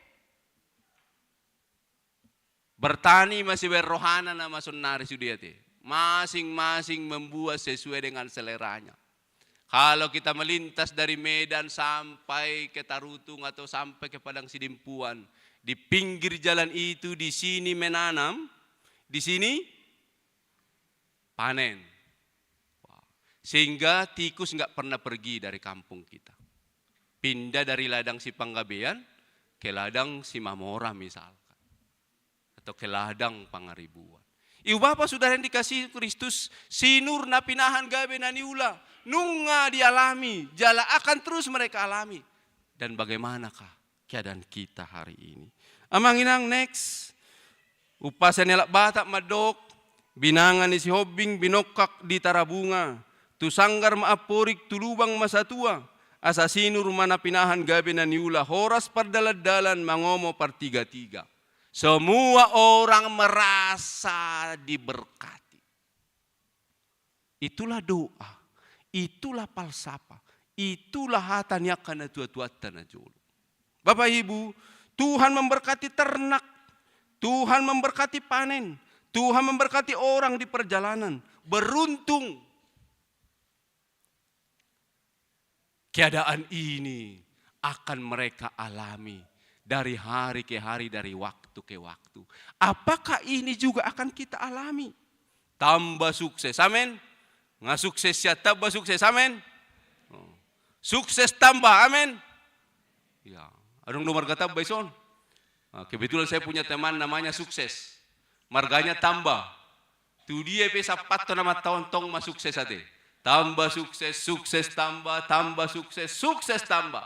Bertani masih berrohana nama sonari sudah te. Masing-masing membuat sesuai dengan seleranya. Kalau kita melintas dari Medan sampai ke Tarutung atau sampai ke Padang Sidimpuan, di pinggir jalan itu di sini menanam, di sini panen. Sehingga tikus nggak pernah pergi dari kampung kita. Pindah dari ladang Sipanggabean ke ladang Simamora misalkan. Atau ke ladang Pangaribuan. Ibu bapak saudara yang dikasihi Kristus, sinur na pinahan gabe na niula. Nunga dialami, jala akan terus mereka alami. Dan bagaimanakah keadaan kita hari ini? Amanginang next. Upasan elak batak madok, binangan isi hobing binokak di tarabunga. Tu sanggar maaporik tulubang masatua. Asasinur mana pinahan gabe na niula. Horas pardaladalan mangomo partiga-tiga. Semua orang merasa diberkati. Itulah doa. Itulah falsafah. Itulah hatanya kana tua-tuatan najolo. Bapak Ibu, Tuhan memberkati ternak. Tuhan memberkati panen. Tuhan memberkati orang di perjalanan. Beruntung. Keadaan ini akan mereka alami dari hari ke hari, dari waktu ke waktu. Apakah ini juga akan kita alami? Tambah sukses, amin. Nga sukses ya, tambah sukses, amin. Sukses tambah, amin. Ya, adong nomor kata Baison. Kebetulan saya punya teman namanya Sukses. Marganya tambah. Tu dia pesa patto nama tahun tong masuk sukses ate. Tambah sukses, sukses tambah, tambah sukses, sukses tambah.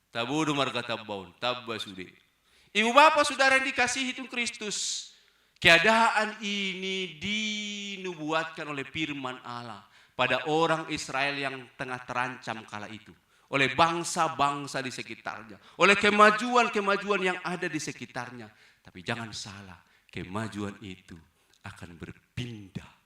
Tabudu marga tabaun, tambah sudi. Ibu bapak saudara yang dikasihi itu Kristus. Keadaan ini dinubuatkan oleh firman Allah pada orang Israel yang tengah terancam kala itu. Oleh bangsa-bangsa di sekitarnya. Oleh kemajuan-kemajuan yang ada di sekitarnya. Tapi jangan salah, kemajuan itu akan berpindah.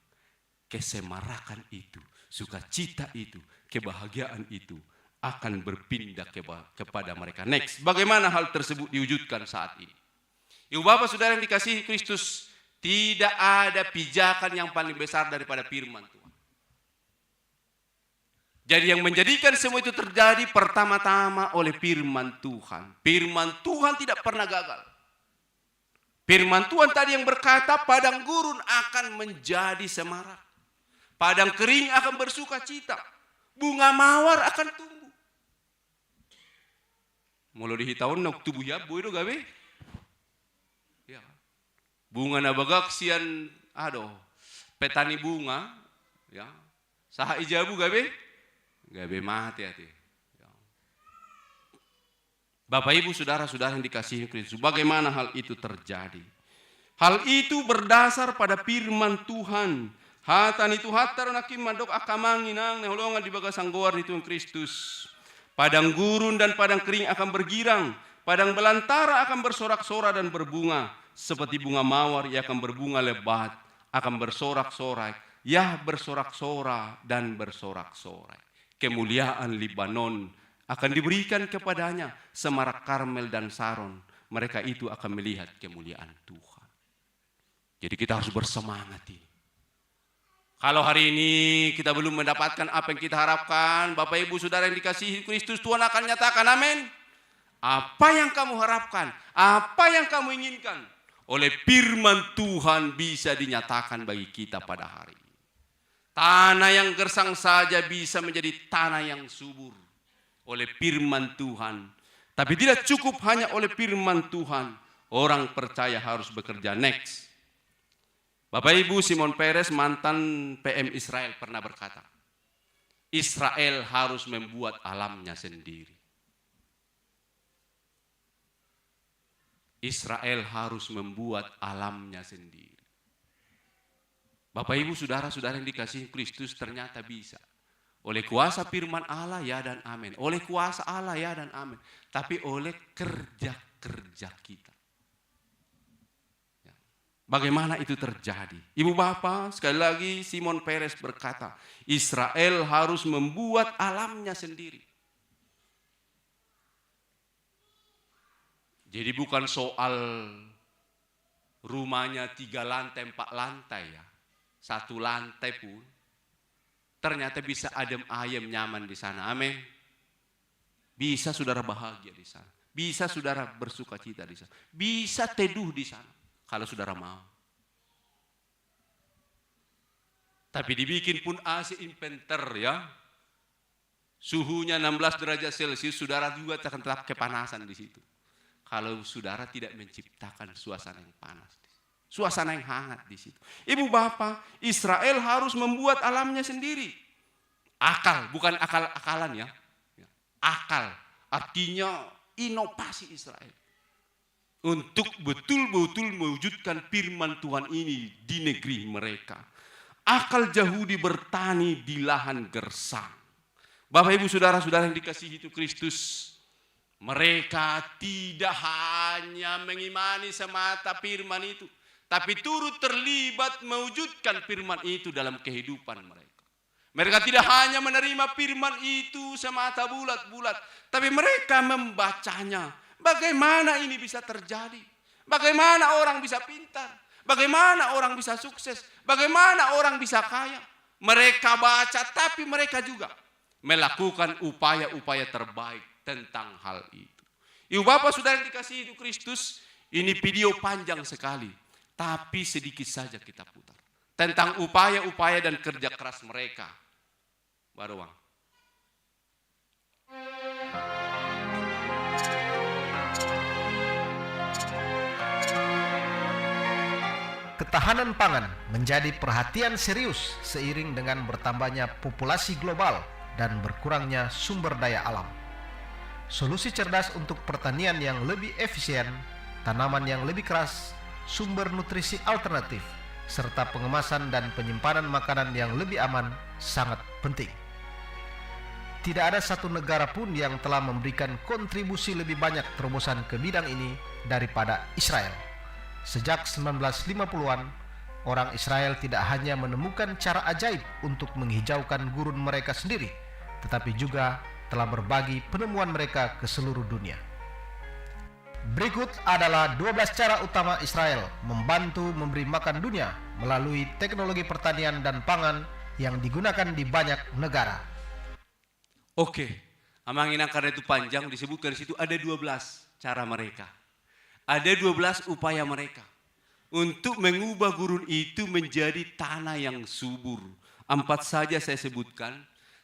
Kesemarakan itu, sukacita itu, kebahagiaan itu akan berpindah kepada mereka. Next, bagaimana hal tersebut diwujudkan saat ini? Ibu bapak saudara yang dikasihi Kristus, tidak ada pijakan yang paling besar daripada firman Tuhan. Jadi yang menjadikan semua itu terjadi pertama-tama oleh firman Tuhan. Firman Tuhan tidak pernah gagal. Firman Tuhan tadi yang berkata padang gurun akan menjadi semarak. Padang kering akan bersuka cita. Bunga mawar akan tumbuh. Mulu dihitaun nak tubuh ya, bu itu gabe. Ya. Bunga nabagak sian, petani bunga, ya. Saha ijabu gabe, gabe mati hati. Ya. Bapak Ibu saudara-saudara yang dikasihi Kristus, bagaimana hal itu terjadi? Hal itu berdasar pada firman Tuhan. Hatan itu hatar nakim madok akamanginang neholongan di bagas anggoar itu Kristus. Padang gurun dan padang kering akan bergirang. Padang belantara akan bersorak-sorak dan berbunga. Seperti bunga mawar ia akan berbunga lebat. Akan bersorak-sorai. Ya bersorak-sorak dan bersorak-sorai. Kemuliaan Libanon akan diberikan kepadanya. Semarak Karmel dan Saron. Mereka itu akan melihat kemuliaan Tuhan. Jadi kita harus bersemangat ini. Kalau hari ini kita belum mendapatkan apa yang kita harapkan, Bapak Ibu Saudara yang dikasihi Kristus, Tuhan akan nyatakan amin. Apa yang kamu harapkan, apa yang kamu inginkan, oleh firman Tuhan bisa dinyatakan bagi kita pada hari ini. Tanah yang gersang saja bisa menjadi tanah yang subur oleh firman Tuhan. Tapi tidak cukup hanya oleh firman Tuhan, orang percaya harus bekerja. Next. Bapak Ibu, Simon Peres mantan PM Israel pernah berkata, Israel harus membuat alamnya sendiri. Israel harus membuat alamnya sendiri. Bapak Ibu, saudara-saudara yang dikasihi Kristus ternyata bisa. Oleh kuasa firman Allah ya dan amin. Oleh kuasa Allah ya dan amin. Tapi oleh kerja-kerja kita. Bagaimana itu terjadi? Ibu bapak, sekali lagi Simon Peres berkata, Israel harus membuat alamnya sendiri. Jadi bukan soal rumahnya 3 lantai, 4 lantai ya. 1 lantai pun ternyata bisa adem ayem nyaman di sana. Amin. Bisa saudara bahagia di sana. Bisa saudara bersuka cita di sana. Bisa teduh di sana kalau saudara mau. Tapi dibikin pun AC inventer ya. Suhunya 16 derajat Celcius, saudara juga akan tetap kepanasan di situ. Kalau saudara tidak menciptakan suasana yang panas, suasana yang hangat di situ. Ibu bapak, Israel harus membuat alamnya sendiri. Akal, bukan akal-akalan ya. Akal, artinya inovasi Israel. Untuk betul-betul mewujudkan firman Tuhan ini di negeri mereka. Akal Yahudi bertani di lahan gersang. Bapak ibu saudara-saudara yang dikasihi itu Kristus, mereka tidak hanya mengimani semata firman itu, tapi turut terlibat mewujudkan firman itu dalam kehidupan mereka. Mereka tidak hanya menerima firman itu semata bulat-bulat, tapi mereka membacanya. Bagaimana ini bisa terjadi? Bagaimana orang bisa pintar? Bagaimana orang bisa sukses? Bagaimana orang bisa kaya? Mereka baca, tapi mereka juga melakukan upaya-upaya terbaik tentang hal itu. Ibu bapak saudara yang dikasihi itu Kristus, ini video panjang sekali, tapi sedikit saja kita putar tentang upaya-upaya dan kerja keras mereka. Baru Bang. Ketahanan pangan menjadi perhatian serius seiring dengan bertambahnya populasi global dan berkurangnya sumber daya alam. Solusi cerdas untuk pertanian yang lebih efisien, tanaman yang lebih keras, sumber nutrisi alternatif, serta pengemasan dan penyimpanan makanan yang lebih aman sangat penting. Tidak ada satu negara pun yang telah memberikan kontribusi lebih banyak terobosan ke bidang ini daripada Israel. Sejak 1950-an, orang Israel tidak hanya menemukan cara ajaib untuk menghijaukan gurun mereka sendiri, tetapi juga telah berbagi penemuan mereka ke seluruh dunia. Berikut adalah 12 cara utama Israel membantu memberi makan dunia melalui teknologi pertanian dan pangan yang digunakan di banyak negara. Oke, amangin karena itu panjang disebutkan di situ ada 12 cara mereka. Ada 12 upaya mereka untuk mengubah gurun itu menjadi tanah yang subur. 4 saja saya sebutkan.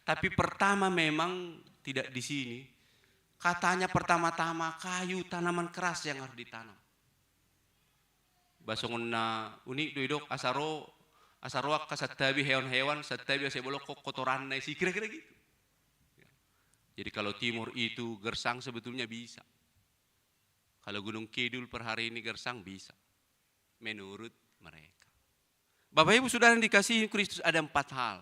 Tapi pertama memang tidak di sini. Katanya pertama-tama kayu tanaman keras yang harus ditanam. Basongon na unik doidok asaroak kasatabi hewan-hewan satabi asebolok kotoran na isi kira-kira gitu. Jadi kalau timur itu gersang sebetulnya bisa. Kalau Gunung Kidul per hari ini gersang bisa. Menurut mereka. Bapak Ibu saudara yang dikasihi Kristus ada 4 hal.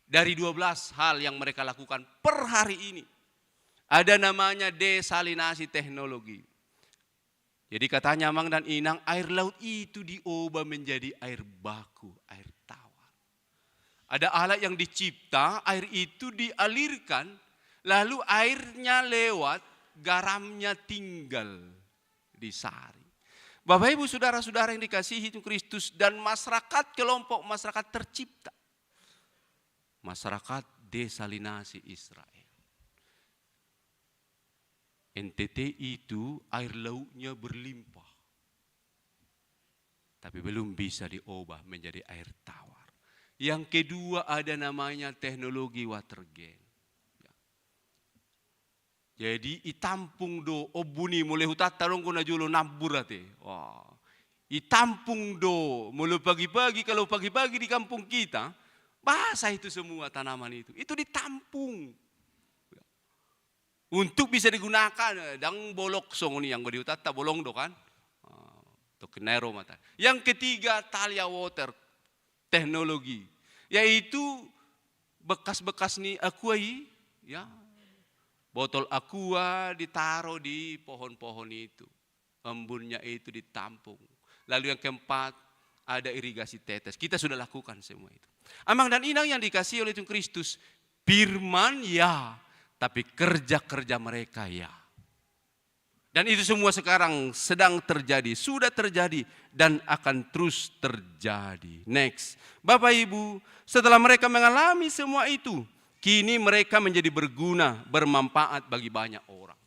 Dari 12 hal yang mereka lakukan per hari ini. Ada namanya desalinasi teknologi. Jadi katanya Amang dan Inang, air laut itu diubah menjadi air baku, air tawar. Ada alat yang dicipta, air itu dialirkan, lalu airnya lewat, garamnya tinggal disaring. Bapak Ibu saudara-saudara yang dikasihi itu Kristus dan masyarakat, kelompok masyarakat tercipta. Masyarakat desalinasi Israel. NTT itu air lautnya berlimpah. Tapi belum bisa diubah menjadi air tawar. Yang kedua ada namanya teknologi watergen. Jadi itampung do obuni mulai hutat tarong kuna julo naburate. Wah. Itampung do mulai pagi-pagi kalau pagi-pagi di kampung kita basah itu semua tanaman itu. Itu ditampung. Untuk bisa digunakan dang bolok song ini yang gue diutat bolong do kan. Untuk kenero mata. Yang ketiga Thalia water teknologi yaitu bekas-bekas nih aquai ya. Botol aqua ditaruh di pohon-pohon itu. Embunnya itu ditampung. Lalu yang keempat ada irigasi tetes. Kita sudah lakukan semua itu. Amang dan Inang yang dikasih oleh Tuhan Kristus. Firman ya. Tapi kerja-kerja mereka ya. Dan itu semua sekarang sedang terjadi, sudah terjadi, dan akan terus terjadi. Next, Bapak Ibu, setelah mereka mengalami semua itu, kini mereka menjadi berguna, bermanfaat bagi banyak orang.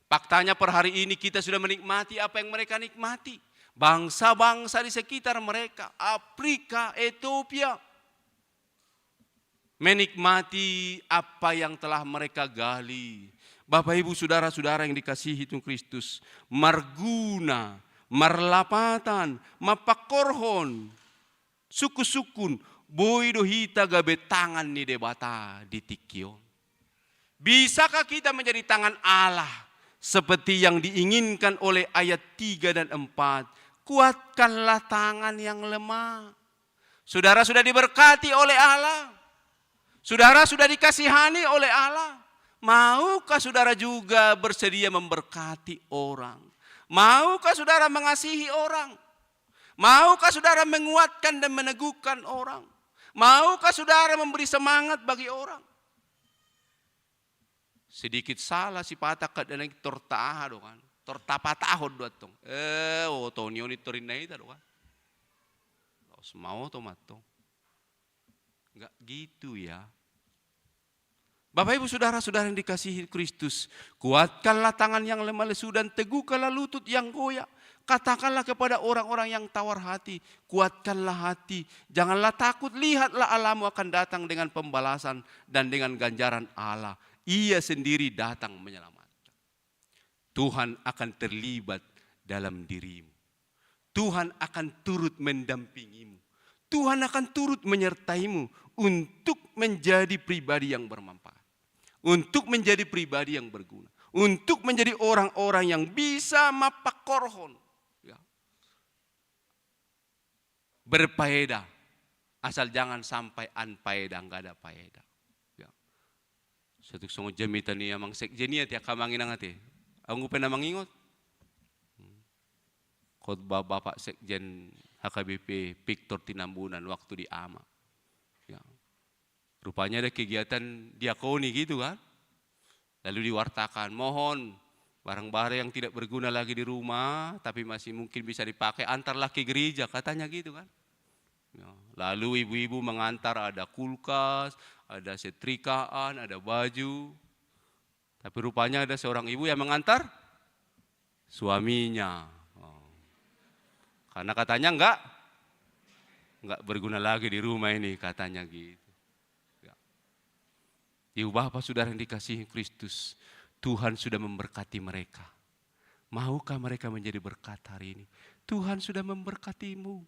Faktanya per hari ini kita sudah menikmati apa yang mereka nikmati. Bangsa-bangsa di sekitar mereka, Afrika, Ethiopia, menikmati apa yang telah mereka gali. Bapak Ibu saudara-saudara yang dikasihi Tuhan Kristus, marguna, marlapatan, mapakorhon, suku-sukun, boy dohita gabe tangan ni debata di tikyon. Bisakah kita menjadi tangan Allah seperti yang diinginkan oleh ayat 3 dan 4? Kuatkanlah tangan yang lemah. Saudara sudah diberkati oleh Allah. Saudara sudah dikasihani oleh Allah. Maukah saudara juga bersedia memberkati orang? Maukah saudara mengasihi orang? Maukah saudara menguatkan dan meneguhkan orang? Maukah saudara memberi semangat bagi orang? Sedikit salah si patakat dan tortaha dokan. Tortapatahod doatong. Tonio ni torinay ta dokan. Mau tomato. Enggak gitu ya. Bapak Ibu saudara-saudara yang dikasihi Kristus, kuatkanlah tangan yang lemah lesu dan teguhkanlah lutut yang goyah. Katakanlah kepada orang-orang yang tawar hati, kuatkanlah hati, janganlah takut, lihatlah Allahmu akan datang dengan pembalasan dan dengan ganjaran Allah. Ia sendiri datang menyelamatkan. Tuhan akan terlibat dalam dirimu. Tuhan akan turut mendampingimu. Tuhan akan turut menyertaimu untuk menjadi pribadi yang bermanfaat. Untuk menjadi pribadi yang berguna. Untuk menjadi orang-orang yang bisa mapakorhon. Ya. Berpaeda. Asal jangan sampai anpaeda, enggak ada paeda. Ya. Satu songo jamita ni amang sekjenia tiak kamangin angate. Ang pernah mangingot. Khotbah Bapak Sekjen HKBP Victor Tinambunan waktu di AMA. Ya. Rupanya ada kegiatan diakoni gitu kan. Lalu diwartakan, mohon barang-barang yang tidak berguna lagi di rumah tapi masih mungkin bisa dipakai, antarlah ke gereja, katanya gitu kan. Ya. Lalu ibu-ibu mengantar, ada kulkas, ada setrikaan, ada baju. Tapi rupanya ada seorang ibu yang mengantar suaminya. Karena katanya enggak berguna lagi di rumah ini, katanya gitu. Ibu Bapak saudara yang dikasihi Kristus, Tuhan sudah memberkati mereka. Maukah mereka menjadi berkat hari ini? Tuhan sudah memberkatimu.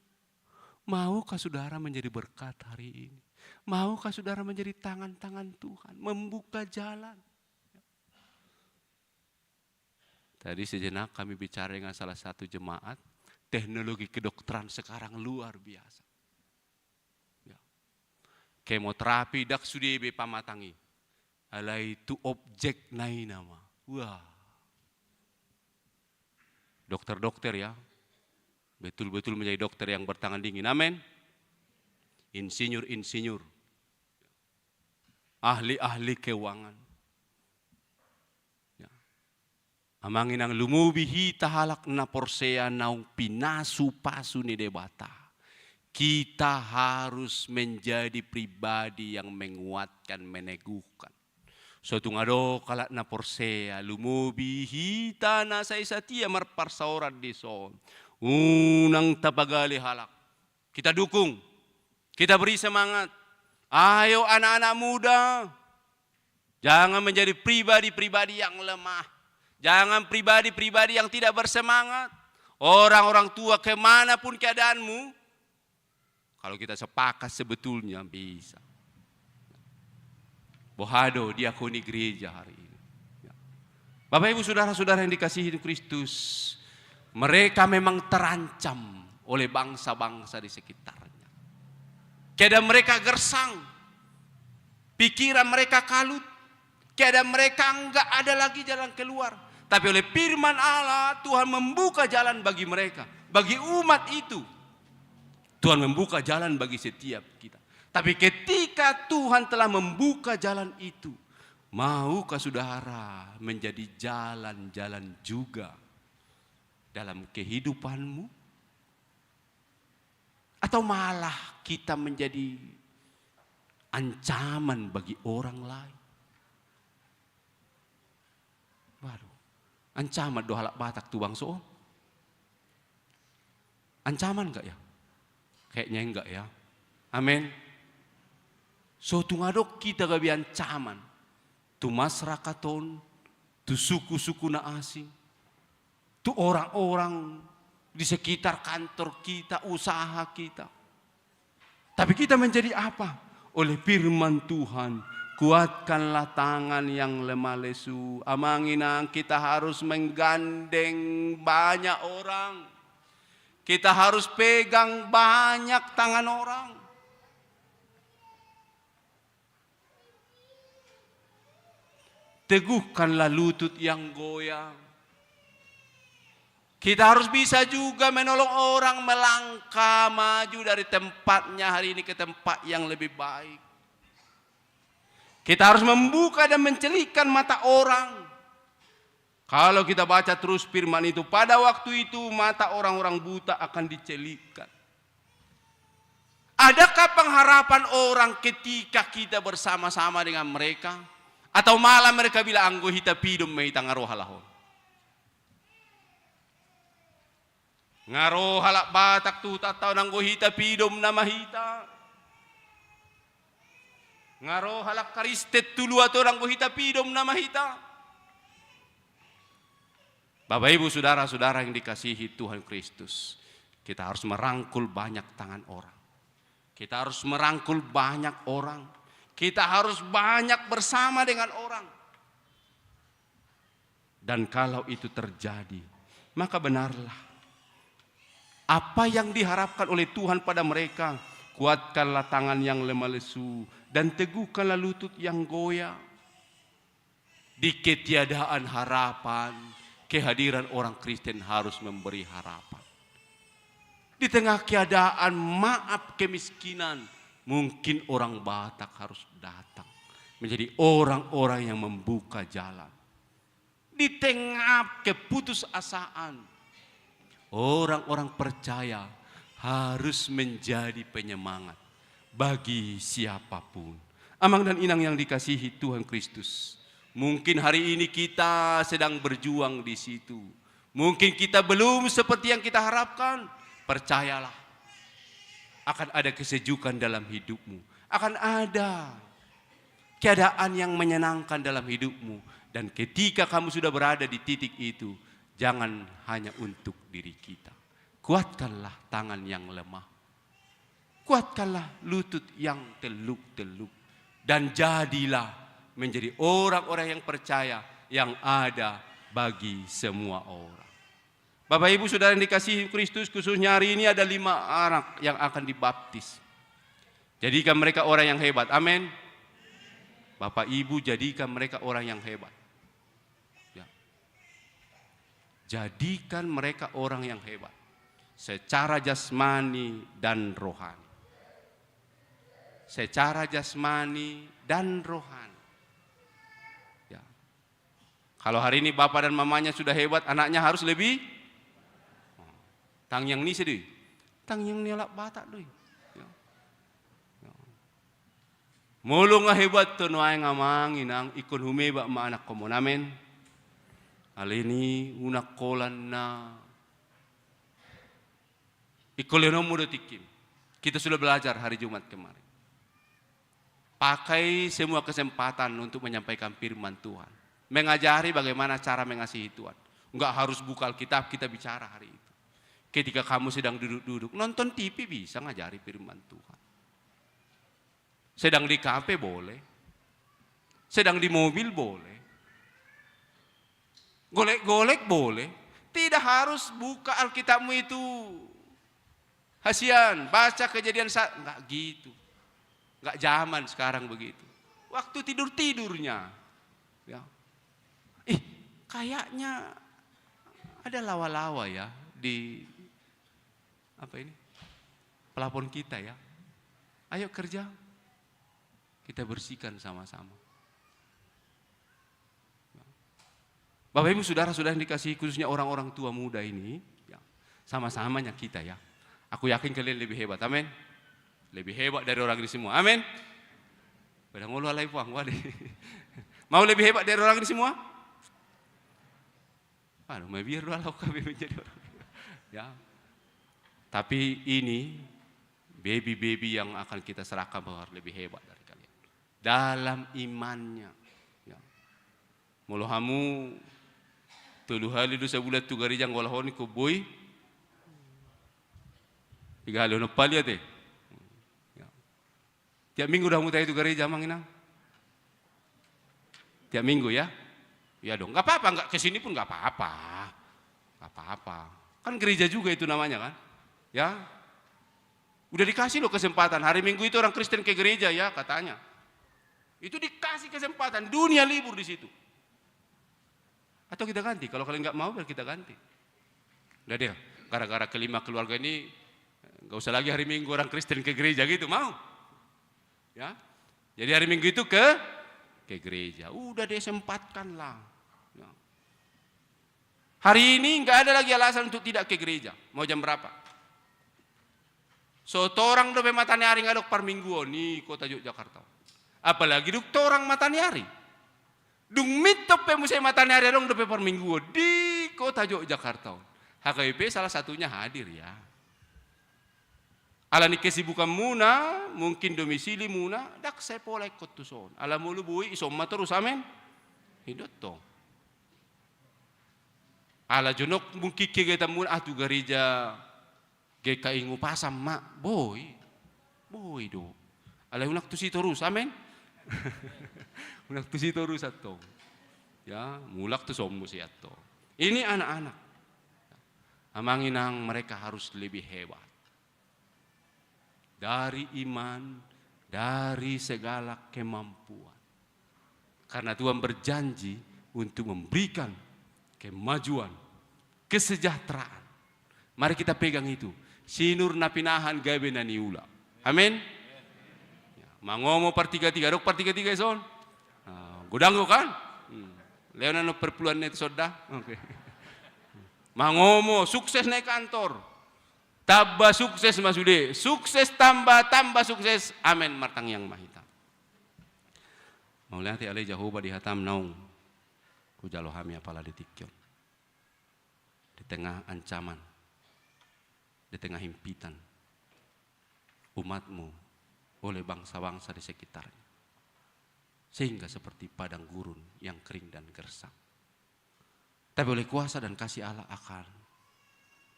Maukah saudara menjadi berkat hari ini? Maukah saudara menjadi tangan-tangan Tuhan, membuka jalan? Tadi sejenak kami bicara dengan salah satu jemaat, teknologi kedokteran sekarang luar biasa. Ya. Kemoterapi dak sudebe pamatangi. Alai itu objek nai nama. Wah. Dokter-dokter ya. Betul-betul menjadi dokter yang bertangan dingin. Amin. Insinyur-insinyur. Ahli-ahli keuangan. Ya. Amangin ang lumubihi tahalak na porsea naung pinasu pasu ni debata. Kita harus menjadi pribadi yang menguatkan, meneguhkan. Suatu ngado kalat na porsea lumubi hita na sa isatia marparsauran di son. Unang tapagali halak. Kita dukung. Kita beri semangat. Ayo anak-anak muda. Jangan menjadi pribadi-pribadi yang lemah. Jangan pribadi-pribadi yang tidak bersemangat. Orang-orang tua kemanapun keadaanmu. Kalau kita sepakat sebetulnya bisa. Bohado diakoni gereja hari ini. Bapak Ibu saudara-saudara yang dikasihi Kristus, mereka memang terancam oleh bangsa-bangsa di sekitarnya. Keadaan mereka gersang, pikiran mereka kalut, keadaan mereka enggak ada lagi jalan keluar. Tapi oleh firman Allah, Tuhan membuka jalan bagi mereka, bagi umat itu. Tuhan membuka jalan bagi setiap kita. Tapi ketika Tuhan telah membuka jalan itu, Maukah saudara menjadi jalan-jalan juga dalam kehidupanmu? Atau malah kita menjadi ancaman bagi orang lain? Waduh, ancaman doa halak Batak tuh Bang So. Ancaman enggak ya? Kayaknya enggak ya. Amin. So tungadok kita gabi ancaman. Tu masyarakaton, tu suku-suku na asing, tu orang-orang di sekitar kantor kita, usaha kita. Tapi kita menjadi apa? Oleh firman Tuhan, kuatkanlah tangan yang lemah lesu. Amanginang kita harus menggandeng banyak orang. Kita harus pegang banyak tangan orang. Teguhkanlah lutut yang goyang. Kita harus bisa juga menolong orang melangkah maju dari tempatnya hari ini ke tempat yang lebih baik. Kita harus membuka dan mencelikkan mata orang. Kalau kita baca terus firman itu, pada waktu itu mata orang-orang buta akan dicelikkan. Adakah pengharapan orang ketika kita bersama-sama dengan mereka? Atau malah mereka bilang anggo hita pidum meita ngarohalahon. Ngarohalak Batak tu tatau nanggo hita pidum nama hita. Ngarohalak karistet tulu atau nanggo hita pidum nama hita. Bapak Ibu saudara-saudara yang dikasihi Tuhan Kristus, kita harus merangkul banyak tangan orang. Kita harus merangkul banyak orang. Kita harus banyak bersama dengan orang. Dan kalau itu terjadi, maka benarlah apa yang diharapkan oleh Tuhan pada mereka. Kuatkanlah tangan yang lemah lesu dan teguhkanlah lutut yang goyah. Di ketiadaan harapan, kehadiran orang Kristen harus memberi harapan. Di tengah keadaan maaf kemiskinan, mungkin orang Batak harus datang menjadi orang-orang yang membuka jalan. Di tengah keputusasaan, orang-orang percaya harus menjadi penyemangat bagi siapapun. Amang dan inang yang dikasihi Tuhan Kristus, mungkin hari ini kita sedang berjuang di situ. Mungkin kita belum seperti yang kita harapkan. Percayalah, akan ada kesejukan dalam hidupmu. Akan ada keadaan yang menyenangkan dalam hidupmu. Dan ketika kamu sudah berada di titik itu, jangan hanya untuk diri kita. Kuatkanlah tangan yang lemah. Kuatkanlah lutut yang teluk-teluk. Dan jadilah menjadi orang-orang yang percaya yang ada bagi semua orang. Bapak Ibu saudara yang dikasihi Kristus, khususnya hari ini ada 5 anak yang akan dibaptis. Jadikan mereka orang yang hebat. Amin. Bapak Ibu, jadikan mereka orang yang hebat. Ya. Jadikan mereka orang yang hebat secara jasmani dan rohani. Secara jasmani dan rohani. Ya. Kalau hari ini bapak dan mamanya sudah hebat, anaknya harus lebih. Tang yang ni sedih, tang yang ni alak Batak doi. Mulu nga hebat to noay ngamangin ang ikon humeba ma anak ko mo namin. Alini unak kolan na ikolenom mo tikim. Kita sudah belajar hari Jumat kemarin. Pakai semua kesempatan untuk menyampaikan firman Tuhan. Mengajari bagaimana cara mengasihi Tuhan. Enggak harus buka Alkitab, kita bicara hari itu. Ketika kamu sedang duduk-duduk, nonton TV bisa ngajari firman Tuhan. Sedang di kafe boleh. Sedang di mobil boleh. Golek-golek boleh. Tidak harus buka Alkitabmu itu. Hasian, baca Kejadian saat. Enggak gitu. Enggak zaman sekarang begitu. Waktu tidur-tidurnya. Ya. Kayaknya ada lawa-lawa ya di apa ini? Pelapon kita ya. Ayo kerja. Kita bersihkan sama-sama. Bapak Ibu saudara-saudara yang dikasihi, khususnya orang-orang tua muda ini, ya, sama-samanya kita ya. Aku yakin kalian lebih hebat, amin. Lebih hebat dari orang ini semua, amin. Pada ngulu alai puang, waduh. Mau lebih hebat dari orang ini semua? Aduh, mau biar dulu kami menjadi orang. Ya. Tapi ini baby-baby yang akan kita serahkan bahwa lebih hebat dari kalian. Dalam imannya. Ya. Mulu hamu tulu hali du sebulan tu garijang walahoni ko boy. Tiga hali no palia te. Ya. Tiap minggu dah mutai tu gereja manginang. Tiap minggu ya. Ya dong, nggak apa-apa, nggak kesini pun nggak apa-apa, nggak apa-apa. Kan gereja juga itu namanya kan, ya. Udah dikasih loh kesempatan. Hari Minggu itu orang Kristen ke gereja ya katanya. Itu dikasih kesempatan, dunia libur di situ. Atau kita ganti, kalau kalian nggak mau biar kita ganti. Udah deh, gara-gara kelima keluarga ini nggak usah lagi hari Minggu orang Kristen ke gereja gitu, mau? Ya, jadi hari Minggu itu ke gereja. Udah dia sempatkan lah. Ya. Hari ini nggak ada lagi alasan untuk tidak ke gereja. Mau jam berapa? So torang dope matani hari ngadok par minggu nih kota Yogyakarta. Apalagi duk torang matani hari. Dung mitop pemusai matani hari dong dope par minggu di kota Yogyakarta. HKBP salah satunya hadir ya. Ala ni kesibukan muna, mungkin domisili muna, dak saya pola ikut tuson. Ala mulu bui isomma terus amen. Hidot to. Ala jonok mungkin kita muna atu gereja geka ingu pasam mak boy. Boy do. Ala unak tusi terus amen. Unak tusi terus atau. Ya, mulak tu sommu si atau. Ini anak-anak. Amanginang mereka harus lebih hebat. Dari iman, dari segala kemampuan. Karena Tuhan berjanji untuk memberikan kemajuan, kesejahteraan. Mari kita pegang itu. Sinur napinahan gabe naniula. Amin. Ya, mangomo per 3-3, dok per 3-3 son. Godanggo kan? Leonan perpuluhan itu soda. Oke. Mangomo sukses naik kantor. Tambah sukses Mas Ude, sukses tambah sukses, amin martang yang mahita. Maulati alai Jehovah di hatam naung, kujalohami apala ditikyon. Di tengah ancaman, di tengah himpitan, umatmu oleh bangsa-bangsa di sekitarnya. Sehingga seperti padang gurun yang kering dan gersang. Tapi oleh kuasa dan kasih Allah akan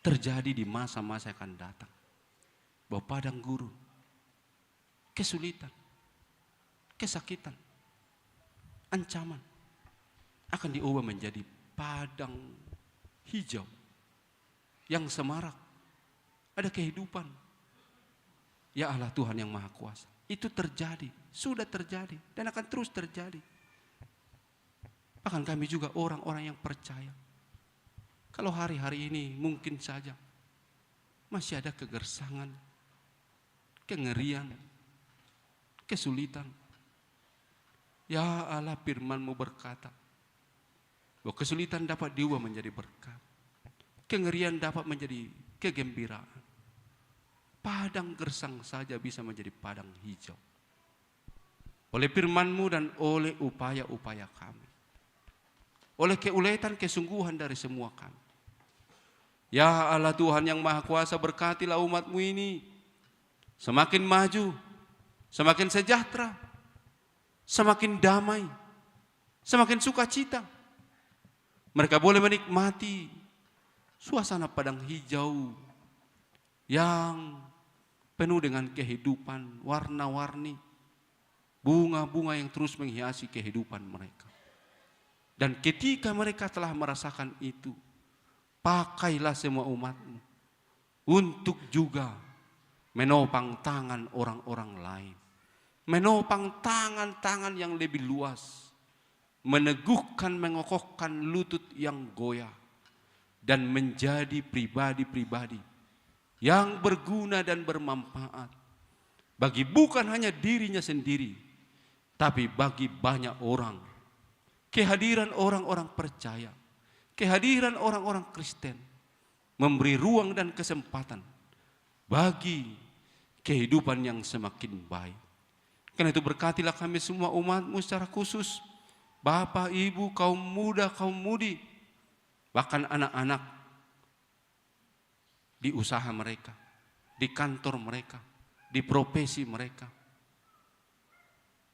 terjadi di masa-masa yang akan datang. Bahwa padang gurun, kesulitan, kesakitan, ancaman akan diubah menjadi padang hijau yang semarak. Ada kehidupan. Ya Allah Tuhan yang Maha Kuasa. Itu terjadi, sudah terjadi dan akan terus terjadi. Bahkan kami juga orang-orang yang percaya. Kalau hari-hari ini mungkin saja masih ada kegersangan, kengerian, kesulitan. Ya Allah, firman-Mu berkata bahwa kesulitan dapat diubah menjadi berkat. Kengerian dapat menjadi kegembiraan. Padang gersang saja bisa menjadi padang hijau. Oleh firman-Mu dan oleh upaya-upaya kami. Oleh keuletan kesungguhan dari semua kami. Ya Allah Tuhan yang Maha Kuasa, berkatilah umat-Mu ini semakin maju, semakin sejahtera, semakin damai, semakin sukacita. Mereka boleh menikmati suasana padang hijau yang penuh dengan kehidupan, warna-warni, bunga-bunga yang terus menghiasi kehidupan mereka. Dan ketika mereka telah merasakan itu, pakailah semua umat-Mu untuk juga menopang tangan orang-orang lain. Menopang tangan-tangan yang lebih luas. Meneguhkan, mengokohkan lutut yang goyah. Dan menjadi pribadi-pribadi yang berguna dan bermanfaat. Bagi bukan hanya dirinya sendiri, tapi bagi banyak orang. Kehadiran orang-orang percaya kehadiran orang-orang Kristen memberi ruang dan kesempatan bagi kehidupan yang semakin baik. Karena itu berkatilah kami semua umat-Mu secara khusus, Bapak, Ibu, kaum muda, kaum mudi, bahkan anak-anak di usaha mereka, di kantor mereka, di profesi mereka,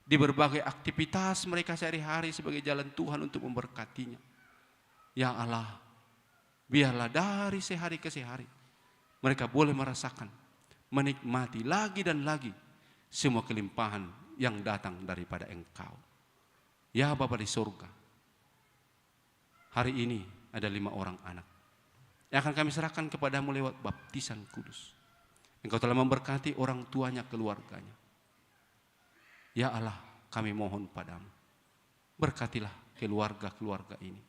di berbagai aktivitas mereka sehari-hari sebagai jalan Tuhan untuk memberkatinya. Ya Allah, biarlah dari sehari ke sehari mereka boleh merasakan, menikmati lagi dan lagi semua kelimpahan yang datang daripada Engkau. Ya Bapa di surga, hari ini ada 5 orang anak yang akan kami serahkan kepadamu lewat baptisan kudus. Engkau telah memberkati orang tuanya, keluarganya. Ya Allah, kami mohon padamu, berkatilah keluarga-keluarga ini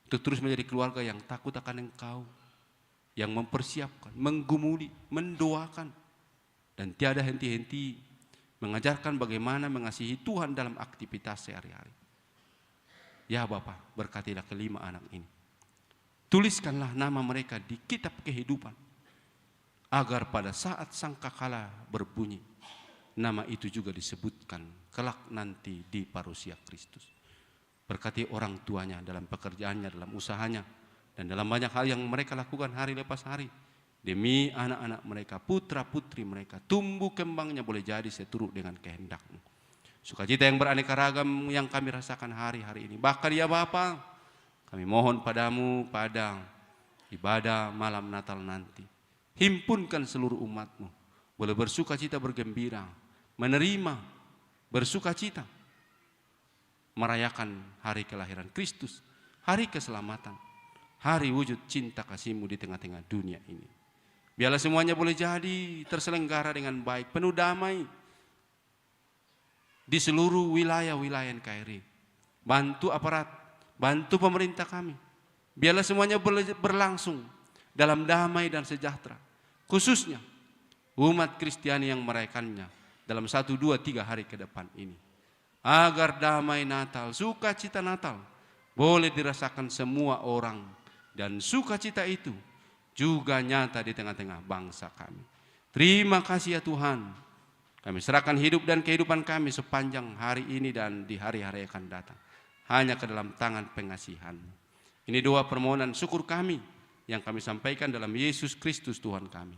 untuk terus menjadi keluarga yang takut akan Engkau, yang mempersiapkan, menggumuli, mendoakan, dan tiada henti-henti mengajarkan bagaimana mengasihi Tuhan dalam aktivitas sehari-hari. Ya Bapa, berkatilah kelima anak ini. Tuliskanlah nama mereka di kitab kehidupan, agar pada saat sangkakala berbunyi, nama itu juga disebutkan kelak nanti di parusia Kristus. Berkati orang tuanya dalam pekerjaannya, dalam usahanya, dan dalam banyak hal yang mereka lakukan hari lepas hari. Demi anak-anak mereka, putra-putri mereka, tumbuh kembangnya boleh jadi seturut dengan kehendak-Mu. Sukacita yang beraneka ragam yang kami rasakan hari-hari ini. Bahkan ya Bapa, kami mohon padamu pada ibadah malam Natal nanti, himpunkan seluruh umat-Mu, boleh bersukacita, bergembira, menerima, bersukacita, merayakan hari kelahiran Kristus, hari keselamatan, hari wujud cinta kasih-Mu di tengah-tengah dunia ini. Biarlah semuanya boleh jadi terselenggara dengan baik, penuh damai di seluruh wilayah-wilayah NKRI. Bantu aparat, bantu pemerintah kami. Biarlah semuanya berlangsung dalam damai dan sejahtera. Khususnya umat Kristiani yang merayakannya dalam 1, 2, 3 hari ke depan ini. Agar damai Natal, sukacita Natal boleh dirasakan semua orang, dan sukacita itu juga nyata di tengah-tengah bangsa kami. Terima kasih ya Tuhan. Kami serahkan hidup dan kehidupan kami sepanjang hari ini dan di hari-hari akan datang hanya ke dalam tangan pengasihan-Mu. Ini doa permohonan syukur kami yang kami sampaikan dalam Yesus Kristus Tuhan kami.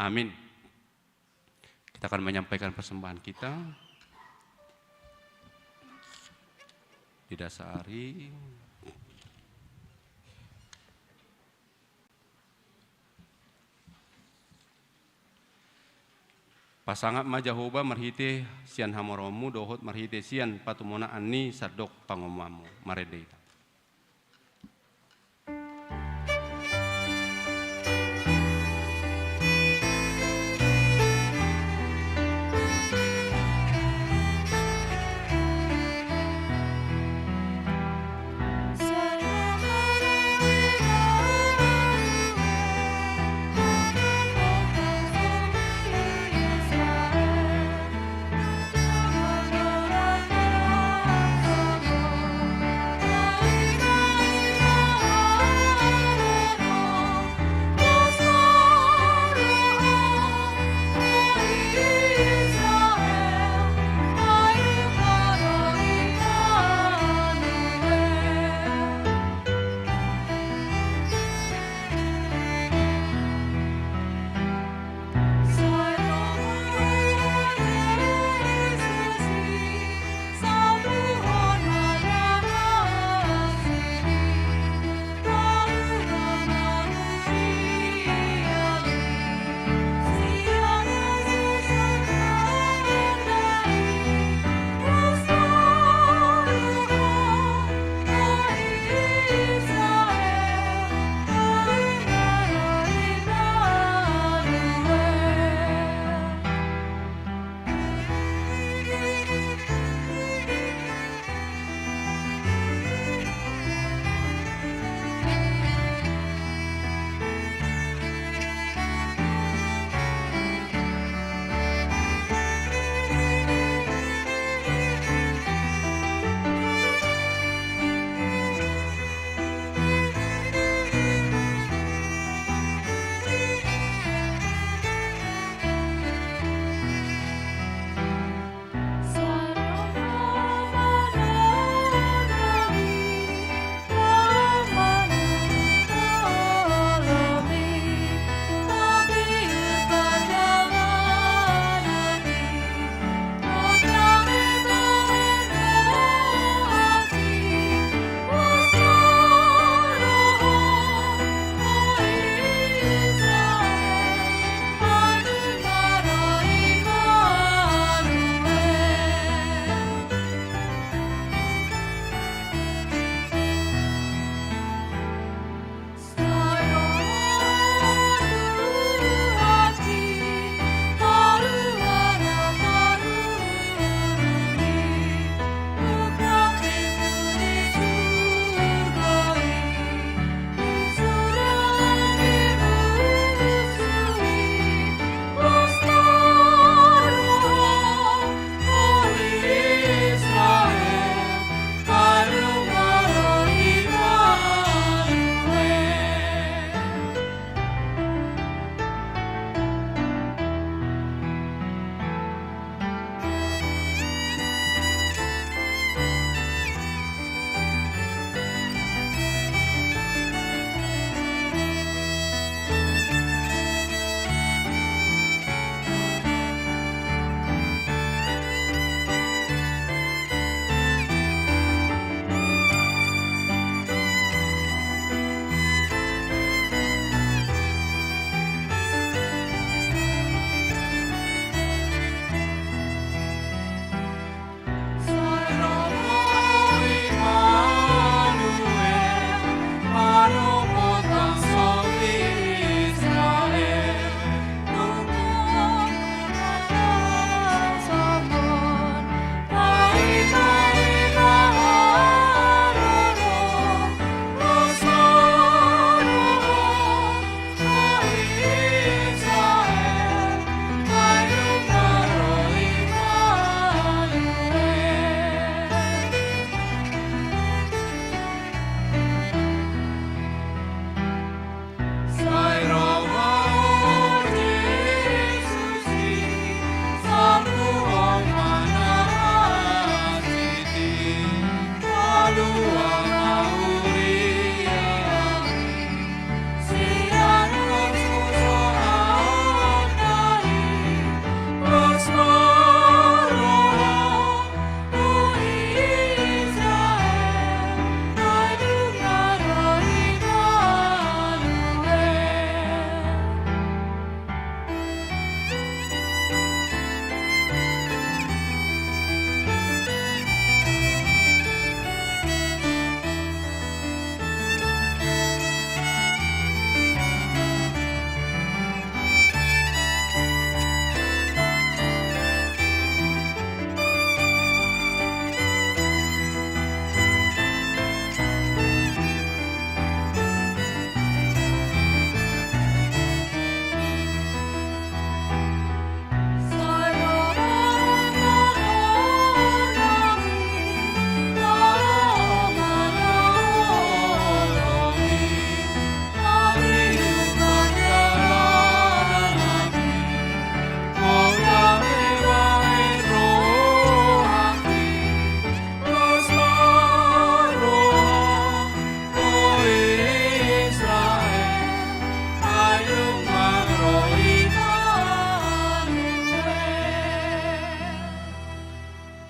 Amin. Kita akan menyampaikan persembahan kita. Didasari pasangat majahoba marhite sian hamoromu dohot marhite sian patumona ani sadok pangomamu marede.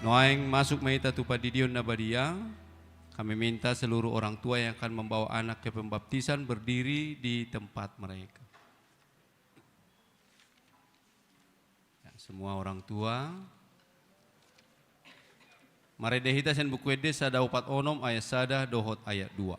Noaeng masuk meita tu padidion na badia. Kami minta seluruh orang tua yang akan membawa anak ke pembaptisan berdiri di tempat mereka. Ya, semua orang tua. Mari dehita sen buku ede sada upat onom ayat sada dohot ayat 2.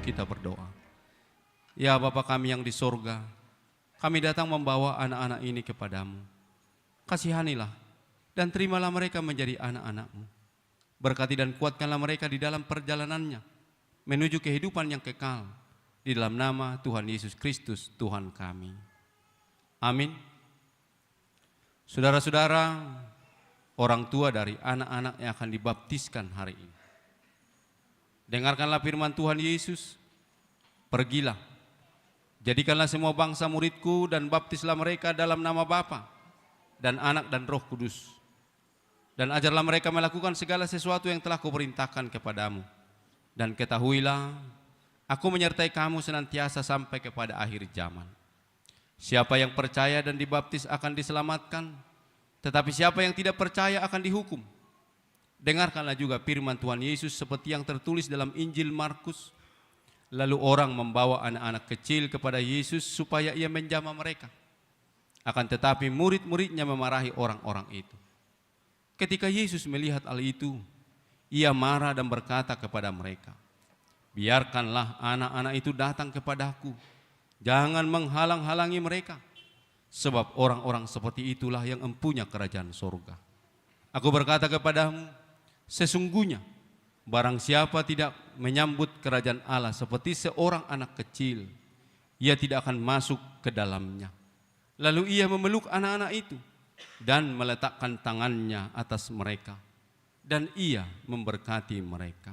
Kita berdoa. Ya Bapa kami yang di sorga, kami datang membawa anak-anak ini kepadamu. Kasihanilah dan terimalah mereka menjadi anak-anak-mu. Berkati dan kuatkanlah mereka di dalam perjalanannya menuju kehidupan yang kekal. Di dalam nama Tuhan Yesus Kristus Tuhan kami. Amin. Saudara-saudara, orang tua dari anak-anak yang akan dibaptiskan hari ini, dengarkanlah firman Tuhan Yesus. Pergilah, jadikanlah semua bangsa muridku dan baptislah mereka dalam nama Bapa dan Anak dan Roh Kudus. Dan ajarlah mereka melakukan segala sesuatu yang telah kuperintahkan kepadamu. Dan ketahuilah, aku menyertai kamu senantiasa sampai kepada akhir zaman. Siapa yang percaya dan dibaptis akan diselamatkan, tetapi siapa yang tidak percaya akan dihukum. Dengarkanlah juga firman Tuhan Yesus seperti yang tertulis dalam Injil Markus. Lalu orang membawa anak-anak kecil kepada Yesus supaya ia menjamah mereka. Akan tetapi murid-muridnya memarahi orang-orang itu. Ketika Yesus melihat hal itu, ia marah dan berkata kepada mereka, biarkanlah anak-anak itu datang kepadaku. Jangan menghalang-halangi mereka. Sebab orang-orang seperti itulah yang empunya kerajaan surga. Aku berkata kepadamu, sesungguhnya barang siapa tidak menyambut kerajaan Allah seperti seorang anak kecil, ia tidak akan masuk ke dalamnya. Lalu ia memeluk anak-anak itu dan meletakkan tangannya atas mereka, dan ia memberkati mereka.